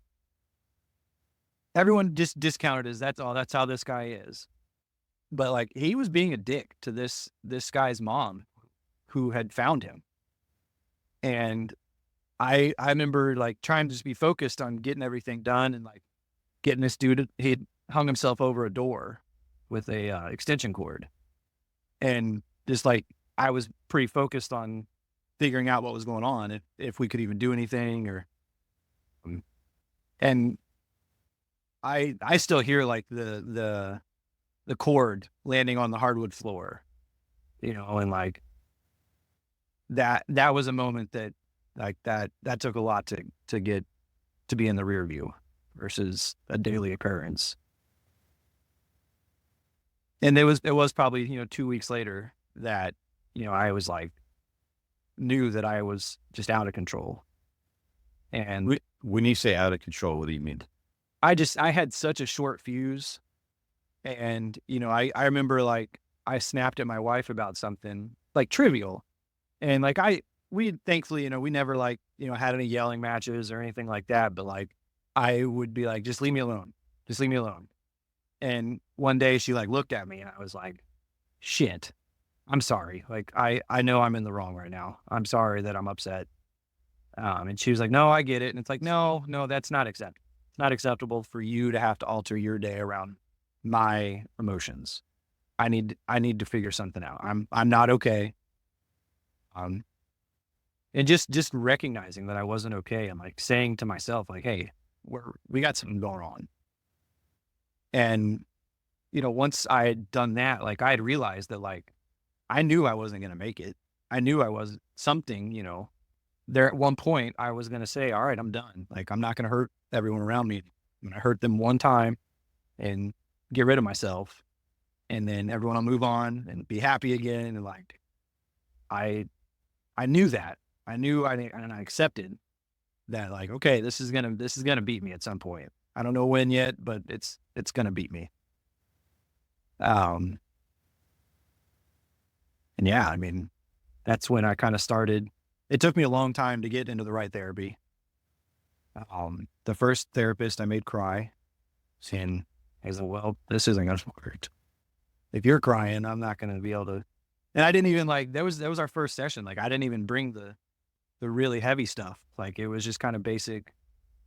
everyone just discounted as that's how this guy is. But like, he was being a dick to this guy's mom who had found him. And I remember like trying to just be focused on getting everything done and like getting this dude, he'd hung himself over a door with a extension cord. And just like, I was pretty focused on figuring out what was going on, if we could even do anything, or, and I still hear like the cord landing on the hardwood floor, and like, that was a moment that, like, that took a lot to get to be in the rear view versus a daily occurrence. And it was probably, 2 weeks later that, I was like, knew that I was just out of control. And When you say out of control, what do you mean? I had such a short fuse. And, I remember like, I snapped at my wife about something like trivial. And like, we thankfully, we never like, had any yelling matches or anything like that. But like, I would be like, just leave me alone. Just leave me alone. And one day she like looked at me and I was like, shit, I'm sorry. Like, I know I'm in the wrong right now. I'm sorry that I'm upset. And she was like, no, I get it. And it's like, no, that's not acceptable. It's not acceptable for you to have to alter your day around my emotions. I need to figure something out. I'm not okay. And just recognizing that I wasn't okay. I'm like saying to myself, like, hey, we got something going on. And, once I had done that, like, I had realized that, like, I knew I wasn't going to make it. I knew I was something, there at one point I was going to say, all right, I'm done. Like, I'm not going to hurt everyone around me. I'm going to hurt them one time and get rid of myself. And then everyone will move on and be happy again. And like, I knew that. And I accepted that, like, okay, this is gonna beat me at some point. I don't know when yet, but it's gonna beat me. Um, and yeah, I mean, that's when I kind of started. It took me a long time to get into the right therapy. The first therapist I made cry, saying, I said, well, this isn't going to work. If you're crying, I'm not going to be able to. And I didn't even that was our first session. Like I didn't even bring the really heavy stuff. Like it was just kind of basic.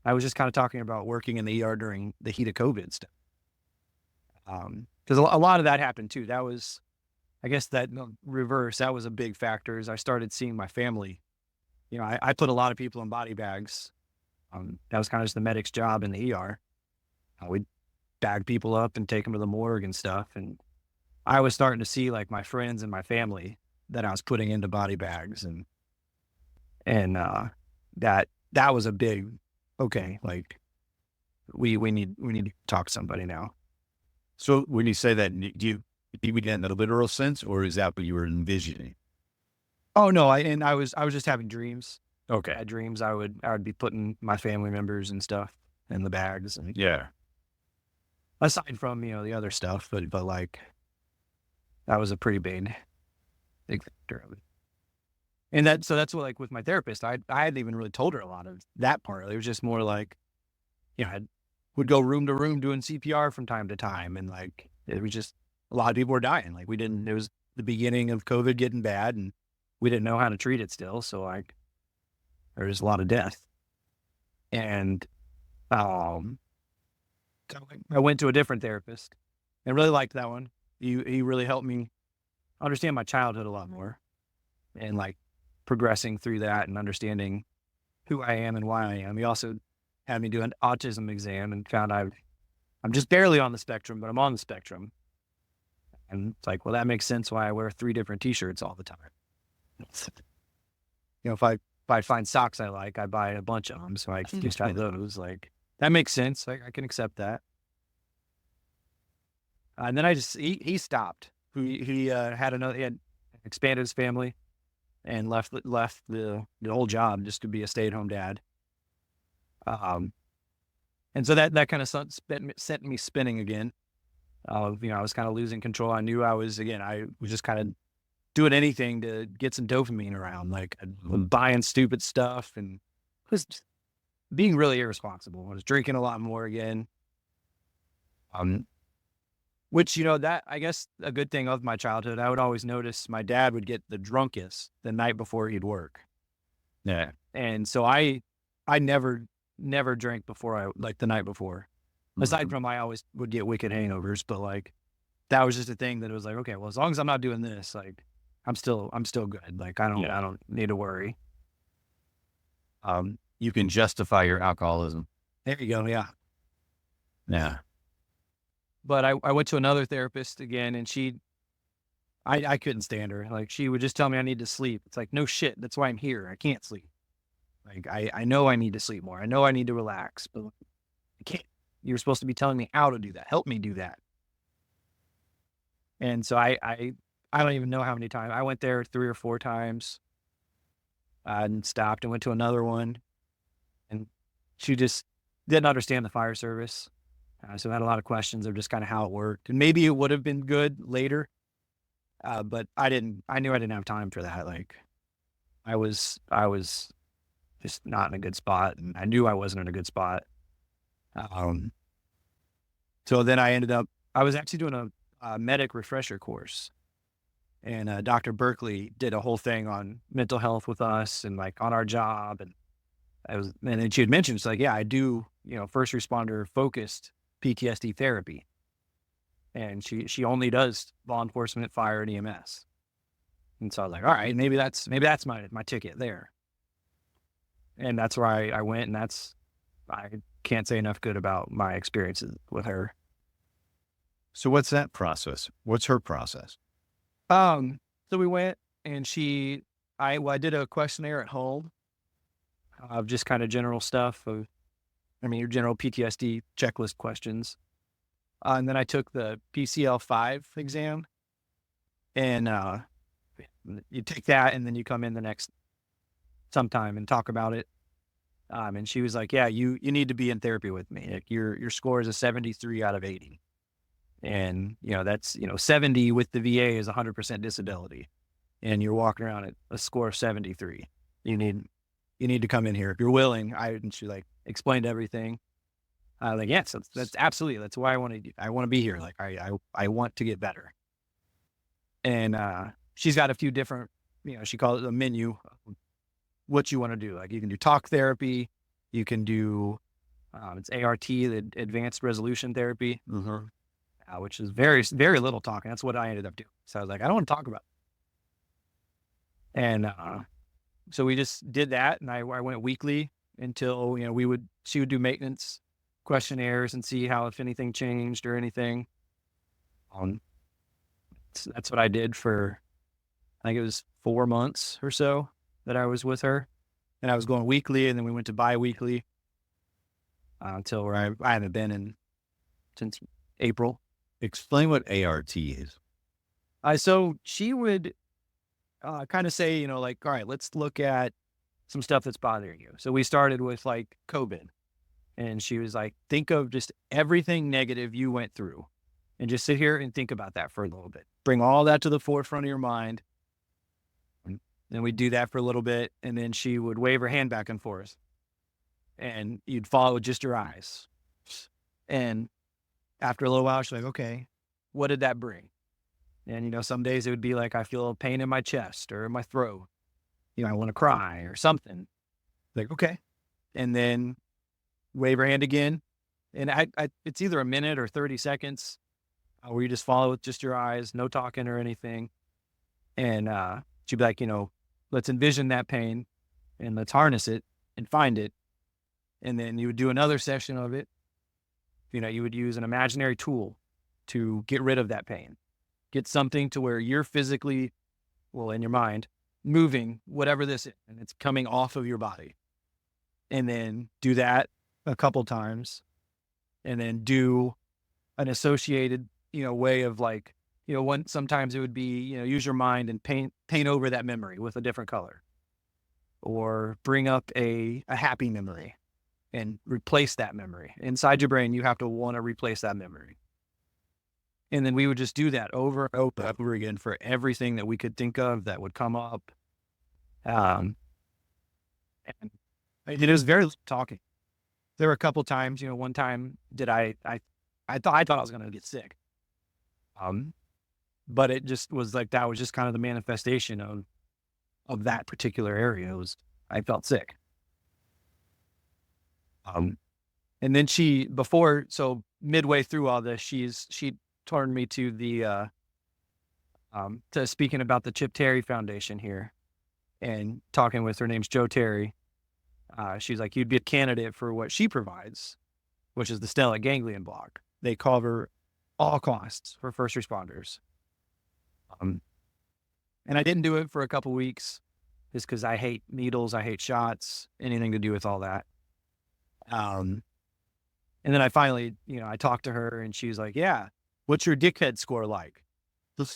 I was just kind of talking about working in the ER during the heat of COVID stuff. Because a lot of that happened too. That was, I guess that reverse, that was a big factor as I started seeing my family. I put a lot of people in body bags. That was kind of just the medic's job in the ER. We'd bag people up and take them to the morgue and stuff. And I was starting to see like my friends and my family that I was putting into body bags and that was a big, okay, like we need to talk to somebody now. So when you say that, do you mean that in a literal sense, or is that what you were envisioning? Oh no, I was just having dreams. Okay. I had dreams I would be putting my family members and stuff in the bags. And Yeah. aside from, the other stuff, but like that was a pretty big factor of it. And so that's what, like with my therapist, I hadn't even really told her a lot of that part. It was just more like, I would go room to room doing CPR from time to time. And like, it was just, a lot of people were dying. Like it was the beginning of COVID getting bad and we didn't know how to treat it still. So like, there was a lot of death. And, so I went to a different therapist and really liked that one. He really helped me understand my childhood a lot more and like progressing through that and understanding who I am and why I am. He also had me do an autism exam and found I'm just barely on the spectrum, but I'm on the spectrum. And it's like, well, that makes sense why I wear 3 different t-shirts all the time. If I find socks I like, I buy a bunch of them. So I just try those. Like that makes sense. I can accept that. And then he stopped. He had expanded his family and left the whole job just to be a stay-at-home dad. And so that kind of sent me spinning again. I was kind of losing control. I knew I was just kind of doing anything to get some dopamine around. Like buying stupid stuff and was being really irresponsible. I was drinking a lot more again. Which, that I guess a good thing of my childhood, I would always notice my dad would get the drunkest the night before he'd work. Yeah. And so I never drank before the night before. Aside from I always would get wicked hangovers, but like that was just a thing that it was like, okay, well, as long as I'm not doing this, like I'm still good. Like I don't need to worry. You can justify your alcoholism. There you go. Yeah. Yeah. But I went to another therapist again and I couldn't stand her. Like she would just tell me I need to sleep. It's like, no shit. That's why I'm here. I can't sleep. Like I know I need to sleep more. I know I need to relax, but I can't. You're supposed to be telling me how to do that. Help me do that. And so I don't even know how many times. I went there 3 or 4 times and stopped and went to another one. And she just didn't understand the fire service. So I had a lot of questions of just kind of how it worked. And maybe it would have been good later. But I knew I didn't have time for that. Like I was just not in a good spot. And I knew I wasn't in a good spot. So then I was actually doing a medic refresher course. And Dr. Berkeley did a whole thing on mental health with us and like on our job. And and then she had mentioned, it's like, yeah, I do, first responder focused PTSD therapy. And she only does law enforcement, fire, and EMS. And so I was like, all right, maybe that's my ticket there. And that's where I went, and I can't say enough good about my experiences with her. So what's that process? What's her process? So we went and I did a questionnaire at home of just kind of general stuff your general PTSD checklist questions. And then I took the PCL-5 exam and, you take that and then you come in the next sometime and talk about it. And she was like, yeah, you need to be in therapy with me. Like your score is a 73 out of 80. And, that's, 70 with the VA is 100% disability. And you're walking around at a score of 73. You need to come in here if you're willing. And she like explained everything. Like, yes, that's absolutely, that's why I want to be here. Like I want to get better. And, she's got a few different, she calls it a menu of what you want to do. Like you can do talk therapy. You can do, it's ART, the advanced resolution therapy, which is very, very little talking. That's what I ended up doing. So I was like, I don't want to talk about it. And, so we just did that, and I went weekly until, she would do maintenance questionnaires and see if anything changed or anything. That's what I did for, I think it was 4 months or so that I was with her, and I was going weekly, and then we went to bi-weekly, until where I haven't been since April. Explain what ART is. So she would, kind of say, like, all right, let's look at some stuff that's bothering you. So we started with like COVID, and she was like, think of just everything negative you went through and just sit here and think about that for a little bit. Bring all that to the forefront of your mind. And then we'd do that for a little bit. And then she would wave her hand back and forth, and you'd follow with just your eyes. And after a little while, she's like, okay, what did that bring? And, some days it would be like, I feel a pain in my chest or in my throat. I want to cry or something. Like, okay. And then wave her hand again. And it's either a minute or 30 seconds where you just follow with just your eyes, no talking or anything. And she'd be like, let's envision that pain and let's harness it and find it. And then you would do another session of it. You would use an imaginary tool to get rid of that pain. Get something to where you're physically, in your mind, moving whatever this is, and it's coming off of your body. And then do that a couple times, and then do an associated, way of like, sometimes it would be, use your mind and paint over that memory with a different color, or bring up a happy memory and replace that memory. Inside your brain, you have to want to replace that memory. And then we would just do that over and over again for everything that we could think of that would come up. And it was very talking. There were a couple times, one time I thought I was going to get sick. But it just was like, that was just kind of the manifestation of that particular area. I felt sick. And then so midway through all this, she turned me to the, to speaking about the Chip Terry Foundation here and talking with her. Name's Joe Terry. She's like, you'd be a candidate for what she provides, which is the Stella Ganglion block. They cover all costs for first responders. And I didn't do it for a couple weeks just because I hate needles. I hate shots, anything to do with all that. And then I finally, I talked to her, and she's like, yeah, what's your dickhead score like?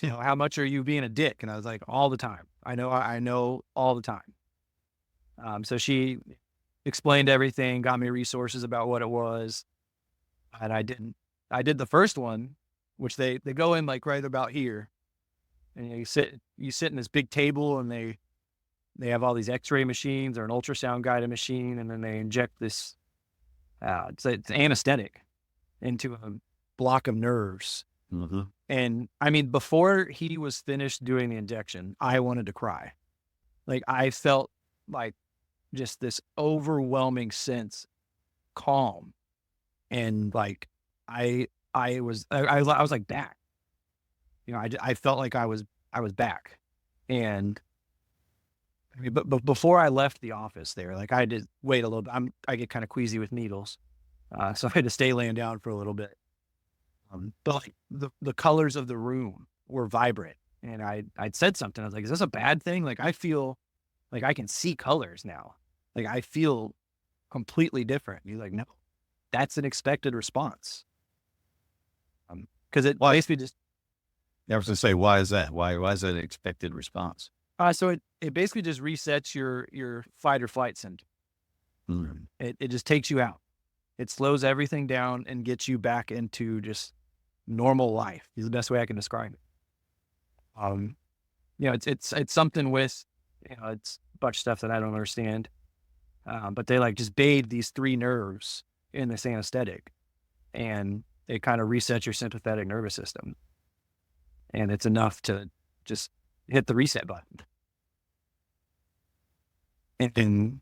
How much are you being a dick? And I was like, all the time. I know all the time. So she explained everything, got me resources about what it was. And I did the first one, which they go in like right about here. And you sit in this big table, and they have all these x-ray machines or an ultrasound guided machine. And then they inject this, it's anesthetic into a block of nerves. Mm-hmm. And I mean, before he was finished doing the injection, I wanted to cry. Like I felt like just this overwhelming sense, calm. And like, I was like back, I felt like I was back. And I mean, but before I left the office there, like I had to wait a little bit. I get kind of queasy with needles. So I had to stay laying down for a little bit. But like the colors of the room were vibrant, and I'd said something. I was like, is this a bad thing? Like, I feel like I can see colors now. Like I feel completely different. He's like, no, that's an expected response. Cause it basically just, I was going to say, why is that? Why is that an expected response? So it basically just resets your fight or flight syndrome. Mm-hmm. It just takes you out. It slows everything down and gets you back into just normal life is the best way I can describe it. You know, it's something with, you know, it's a bunch of stuff that I don't understand. But they like just bathe these 3 nerves in this anesthetic, and it kind of resets your sympathetic nervous system. And it's enough to just hit the reset button. And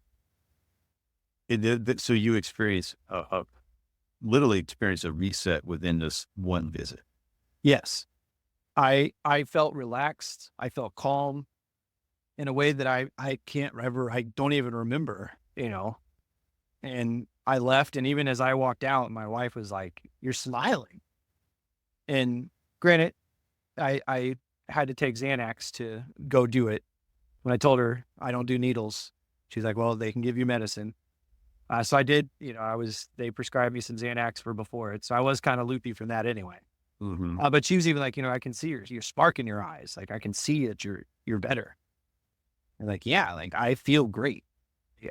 So you experience literally experience a reset within this one visit. yes, I felt relaxed. I felt calm in a way that I don't even remember, you know. And I left, and even as I walked out, my wife was like, "You're smiling." And granted, I had to take Xanax to go do it. When I told her I don't do needles, she's like, "Well, they can give you medicine." So I did, you know, they prescribed me some Xanax for before it. So I was kind of loopy from that anyway. Mm-hmm. But she was even like, you know, I can see your spark in your eyes. Like, I can see that you're better. And like, yeah, like I feel great.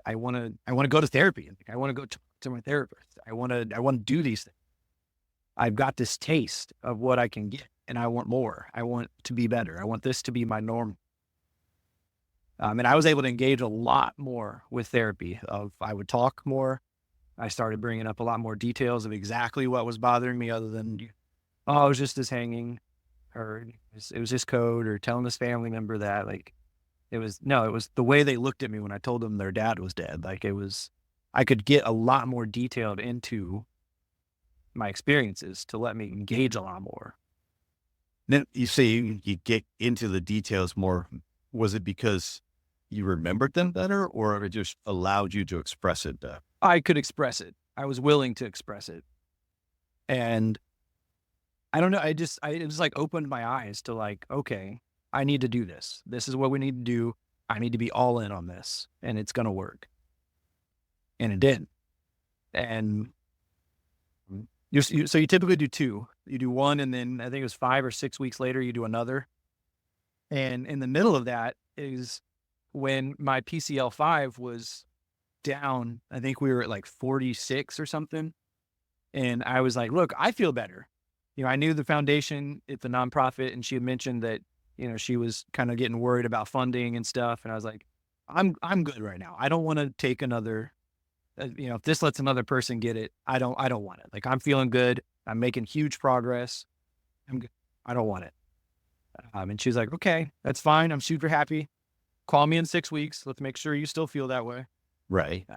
I want to go to therapy. Like, I want to go to my therapist. I want to do these things. I've got this taste of what I can get, and I want more. I want to be better. I want this to be my norm. And I was able to engage a lot more with therapy. I would talk more. I started bringing up a lot more details of exactly what was bothering me, other than, oh, it was just this hanging, or it was this code, or telling this family member that. Like, it was the way they looked at me when I told them their dad was dead. Like, I could get a lot more detailed into my experiences to let me engage a lot more. Then you say you get into the details more. Was it because you remembered them better, or it just allowed you to express it better? I could express it. I was willing to express it. And I don't know. It just like opened my eyes to like, okay, I need to do this. This is what we need to do. I need to be all in on this, and it's going to work. And it did. And so you typically do 2. You do 1, and then I think it was 5 or 6 weeks later, you do another. And in the middle of that is when my PCL5 was down. I think we were at like 46 or something. And I was like, look, I feel better. You know, I knew the foundation at the nonprofit, and she had mentioned that, you know, she was kind of getting worried about funding and stuff. And I was like, I'm good right now. I don't want to take another, you know, if this lets another person get it, I don't want it. Like, I'm feeling good. I'm making huge progress. I'm good. I don't want it. And she was like, okay, that's fine. I'm super happy. Call me in 6 weeks. Let's make sure you still feel that way. Right.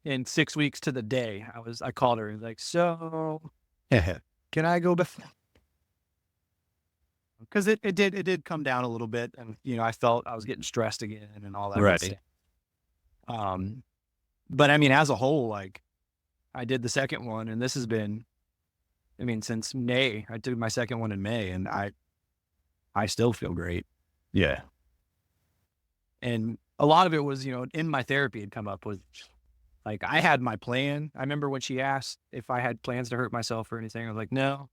In 6 weeks to the day, I called her and was like, so can I go back? Because it did come down a little bit, and, you know, I felt I was getting stressed again and all that. Right. Stuff. But I mean, as a whole, like, I did the second one, and this has been, I mean, since May. I did my second one in May, and I still feel great. Yeah. And a lot of it was, you know, in my therapy had come up with, like, I had my plan. I remember when she asked if I had plans to hurt myself or anything. I was like, no.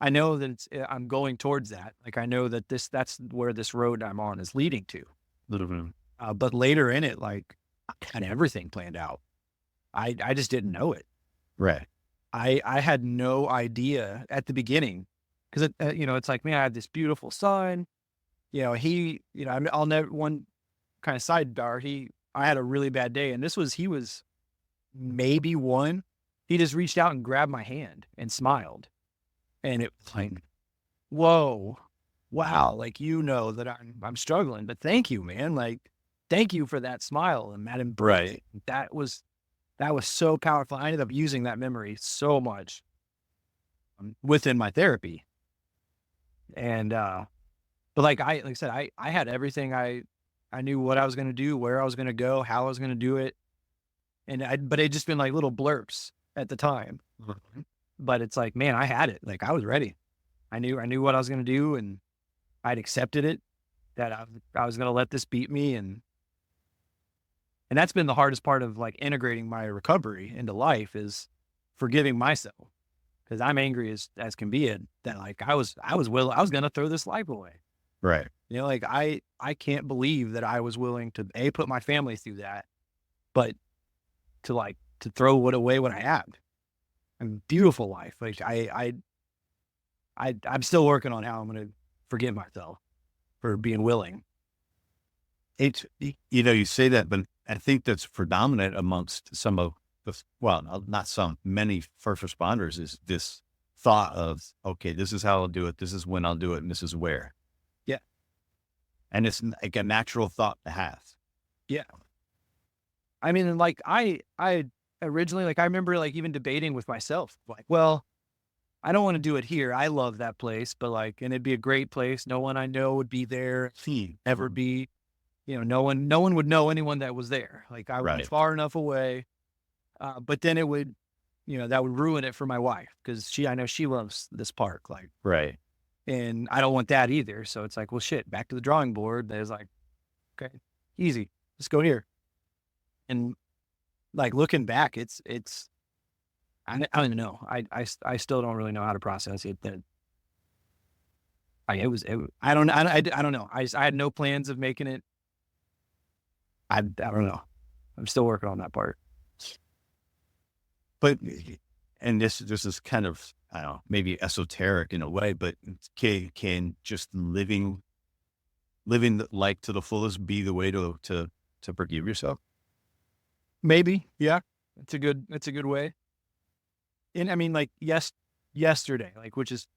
I know that I'm going towards that. Like, I know that that's where this road I'm on is leading to. But later in it, like, I had everything planned out. I just didn't know it. Right. I had no idea at the beginning, because you know, it's like, man, I had this beautiful son. You know, I'll never, one kind of sidebar. I had a really bad day, and he was maybe 1. He just reached out and grabbed my hand and smiled. And it was like, whoa, wow. Like, you know that I'm struggling, but thank you, man. Like, thank you for that smile and that embrace. Right. That was so powerful. I ended up using that memory so much within my therapy. And, but like I said, I had everything. I knew what I was going to do, where I was going to go, how I was going to do it. But it just been like little blurps at the time. But it's like, man, I had it. Like, I was ready. I knew what I was going to do, and I'd accepted it, that I was going to let this beat me. And that's been the hardest part of, like, integrating my recovery into life, is forgiving myself, because I'm angry as can be, that like I was going to throw this life away. Right. You know, like, I can't believe that I was willing to put my family through that, but to throw away what I had. A beautiful life. Like, I'm still working on how I'm going to forgive myself for being willing. It's, you say that, but I think that's predominant amongst some of the, well, not some, many first responders is this thought of, okay, this is how I'll do it. This is when I'll do it. And this is where. Yeah. And it's like a natural thought to have. Yeah. I mean, like I originally, like, I remember like even debating with myself, like, well, I don't want to do it here. I love that place, but like, and it'd be a great place. No one I know would be there, ever be, no one would know anyone that was there. Like I would be Right. far enough away. But then it would, that would ruin it for my wife. Cause I know she loves this park. Like, Right. and I don't want that either. So it's like, well, shit, back to the drawing board. There's like, okay, easy. Let's go here. And like looking back, I don't even know. I still don't really know how to process it. That I don't know. I had no plans of making it. I don't know. I'm still working on that part. But, and this is kind of, I don't know, maybe esoteric in a way, but can just living life to the fullest be the way to forgive yourself? Maybe. Yeah. It's a good way. And I mean, like yesterday, like, it's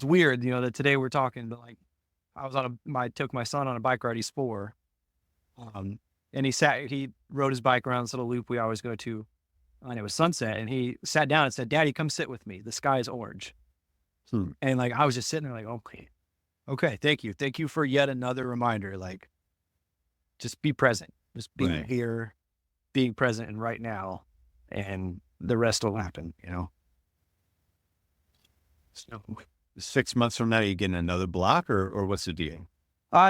weird, that today we're talking, but like I was I took my son on a bike ride. He's 4. And he rode his bike around this little loop we always go to, and it was sunset, and he sat down and said, "Daddy, come sit with me. The sky is orange." And like, I was just sitting there like, okay. Thank you for yet another reminder. Like, just be present, just being here, being present and right now, and the rest will happen, So 6 months from now, you getting another block or what's the deal?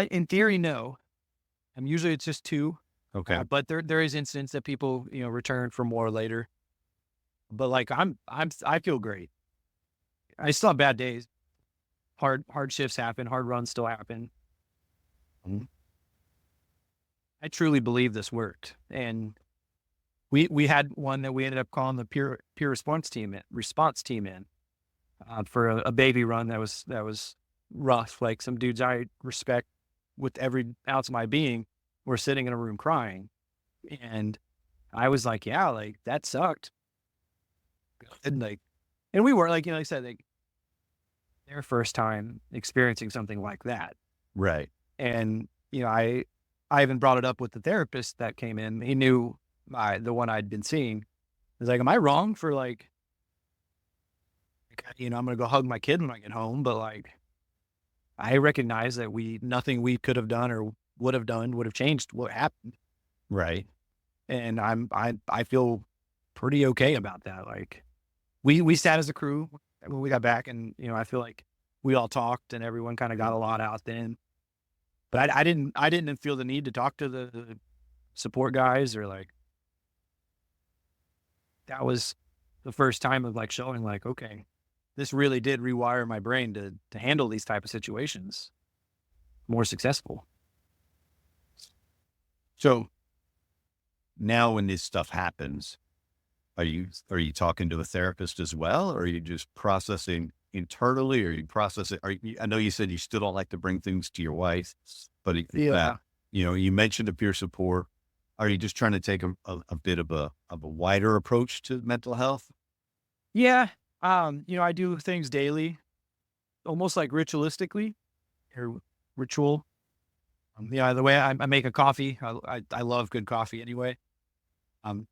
In theory, no. Usually it's just 2. Okay. But there is incidents that people, return for more later. But like, I feel great. I still have bad days. Hard shifts happen. Hard runs still happen. I truly believe this worked. And we had one that we ended up calling the peer response team in, for a baby run that was rough. Like, some dudes I respect with every ounce of my being were sitting in a room crying. And I was like, yeah, like, that sucked. And like, and we were like, like I said, like, their first time experiencing something like that. Right. And, I even brought it up with the therapist that came in. He knew the one I'd been seeing. I was like, am I wrong for like, I'm going to go hug my kid when I get home, but like, I recognize that nothing we could have done or would have changed what happened. Right. And I feel pretty okay about that. Like, we sat as a crew when we got back, and, I feel like we all talked and everyone kind of got a lot out then. But I didn't feel the need to talk to the support guys, or like, that was the first time of like showing like, okay, this really did rewire my brain to handle these type of situations more successful. So now when this stuff happens, are you talking to a therapist as well? Or are you just processing internally, or you process it? I know you said you still don't like to bring things to your wife, but you mentioned the peer support. Are you just trying to take a bit of a wider approach to mental health? Yeah. I do things daily, almost like ritualistically, or ritual. The way I make a coffee, I love good coffee anyway.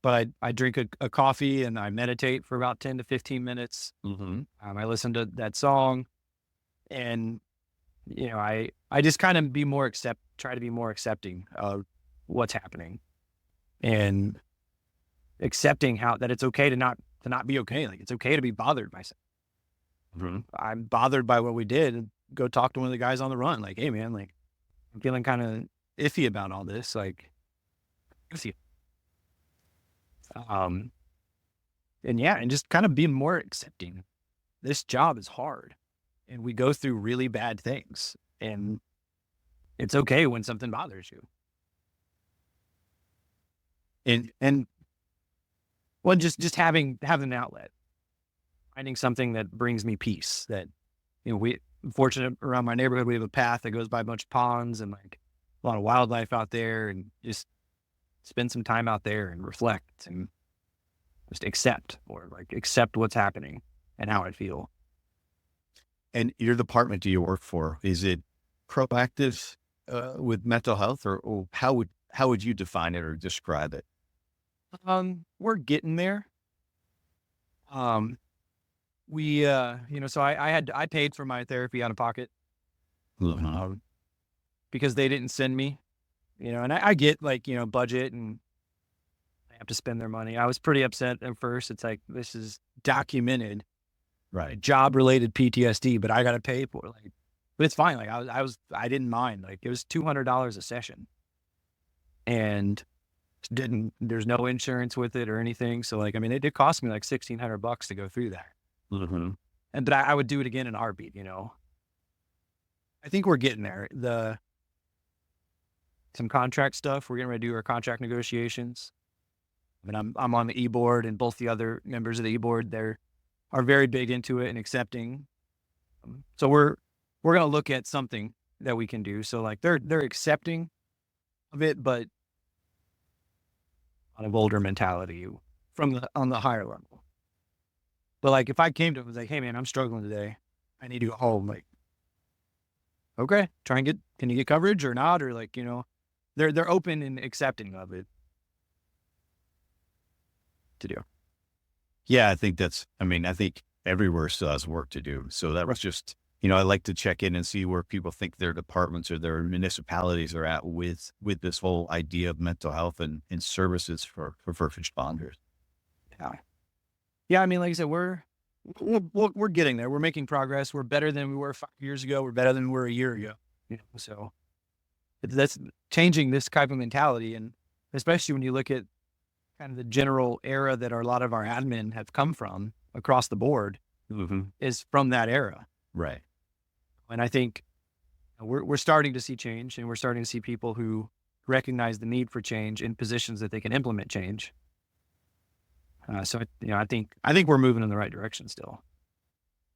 But I drink a coffee and I meditate for about 10 to 15 minutes. I listen to that song, and, I just kind of try to be more accepting of what's happening, and accepting that it's okay to not be okay. Like, it's okay to be bothered by something. I'm bothered by what we did, and go talk to one of the guys on the run. Like, hey man, like, I'm feeling kind of iffy about all this. Like, and just kind of being more accepting. This job is hard, and we go through really bad things, and it's okay when something bothers you. And well, just having an outlet. finding something that brings me peace. That, I'm fortunate around my neighborhood, we have a path that goes by a bunch of ponds and like a lot of wildlife out there, and just spend some time out there and reflect and just accept what's happening and how I feel. And your department do you work for, is it proactive with mental health, or how would you define it or describe it? We're getting there. We, so I paid for my therapy out of pocket, because they didn't send me, and I get like, budget and they have to spend their money. I was pretty upset at first. It's like, this is documented, Right. job related PTSD, but I got to pay for it. Like, but it's fine. Like I didn't mind. Like, it was $200 a session, and there's no insurance with it or anything. So like, I mean, it did cost me like $1,600 to go through that. But I would do it again in a heartbeat. I think we're getting there. Some contract stuff. We're getting ready to do our contract negotiations. I mean, I'm on the e-board, and both the other members of the e-board, are very big into it and accepting. So we're going to look at something that we can do. So like, they're accepting of it, but on an older mentality on the higher level. But like, if I came to them and was like, hey man, I'm struggling today, I need to go home. Like, okay, can you get coverage or not? Or like, they're open and accepting of it to do. Yeah, I think everywhere still has work to do. So that was just, I like to check in and see where people think their departments or their municipalities are at with this whole idea of mental health and services for first responders. Yeah. Yeah. I mean, like I said, we're getting there. We're making progress. We're better than we were 5 years ago. We're better than we were a year ago. So that's changing this type of mentality. And especially when you look at kind of the general era that a lot of our admin have come from across the board, is from that era. Right. And I think we're starting to see change, and we're starting to see people who recognize the need for change in positions that they can implement change. So I think we're moving in the right direction still,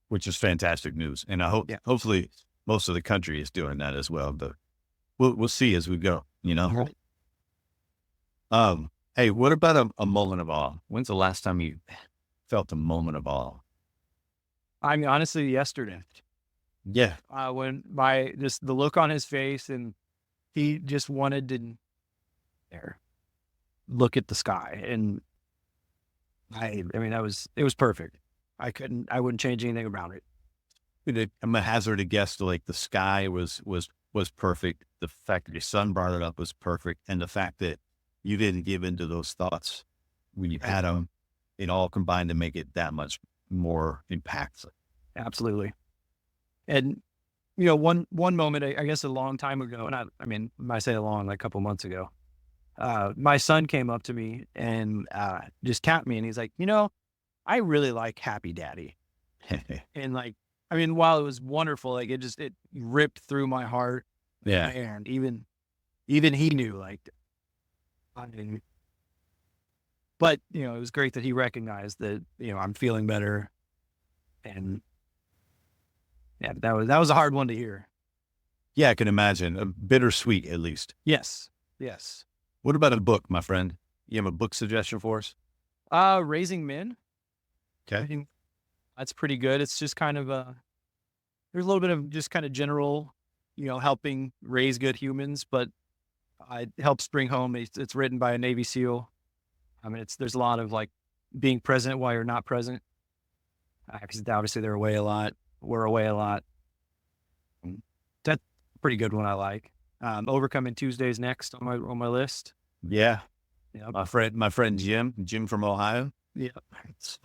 which is fantastic news. And I hope, hopefully most of the country is doing that as well, but we'll see as we go, Right. Hey, what about a moment of awe? When's the last time you felt a moment of awe? I mean, honestly, yesterday. Yeah. When just the look on his face, and he just wanted to look at the sky, and I mean, it was perfect. I wouldn't change anything around it. I'm gonna hazard a guess to like the sky was perfect. The fact that your son brought it up was perfect. And the fact that you didn't give into those thoughts when you had them, it all combined to make it that much more impactful. Absolutely. And, one moment, I guess a long time ago, and I mean, I say like a couple months ago, my son came up to me and just tapped me, and he's like, I really like Happy Daddy. And like, I mean, while it was wonderful, like it ripped through my heart. Yeah. And even he knew, like, but it was great that he recognized that, I'm feeling better. And yeah, that was a hard one to hear. Yeah, I can imagine. Bittersweet, at least. Yes. What about a book, my friend? You have a book suggestion for us? Raising Men. Okay. I think that's pretty good. It's just kind of there's a little bit of just kind of general, helping raise good humans, but it helps bring home. It's written by a Navy SEAL. I mean, there's a lot of like being present while you're not present. Because obviously they're away a lot. We're away a lot. That's a pretty good one I like. Overcoming Tuesdays next on my list. Yeah. Yeah. My friend Jim from Ohio. Yeah. It's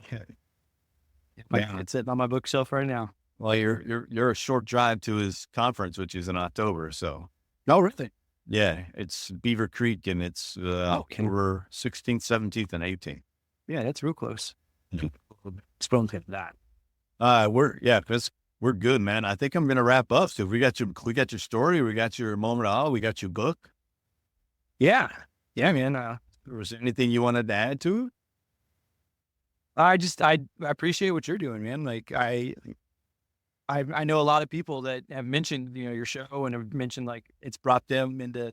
sitting on my bookshelf right now. Well, you're a short drive to his conference, which is in October. So. Oh, really? Yeah, it's Beaver Creek, and it's October 16th, 17th, and 18th. Yeah, that's real close. Supposed to get that. We're good, man. I think I'm gonna wrap up. So we got your story, we got your moment of awe, we got your book. Yeah, man. Was there anything you wanted to add to I appreciate what you're doing, man. Like I know a lot of people that have mentioned, your show and have mentioned like it's brought them into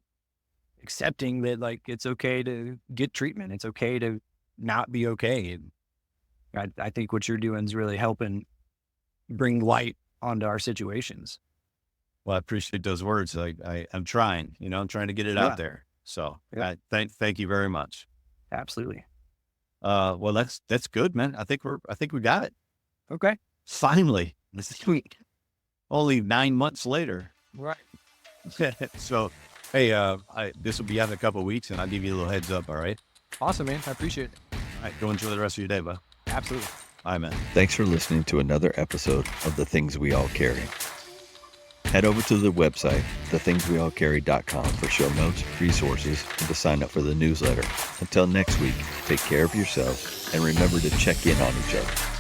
accepting that like it's okay to get treatment. It's okay to not be okay. And I think what you're doing is really helping bring light onto our situations. Well, I appreciate those words. I'm trying, I'm trying to get it out there. So thank you very much. Absolutely. Well, that's good, man. I think we got it. Okay. Finally, sweet. Only 9 months later. Right. So, hey, this will be out in a couple of weeks, and I'll give you a little heads up. All right. Awesome, man. I appreciate it. All right. Go enjoy the rest of your day, bud. Absolutely. All right, man. Thanks for listening to another episode of The Things We All Carry. Head over to the website, thethingsweallcarry.com, for show notes, resources, and to sign up for the newsletter. Until next week, take care of yourselves and remember to check in on each other.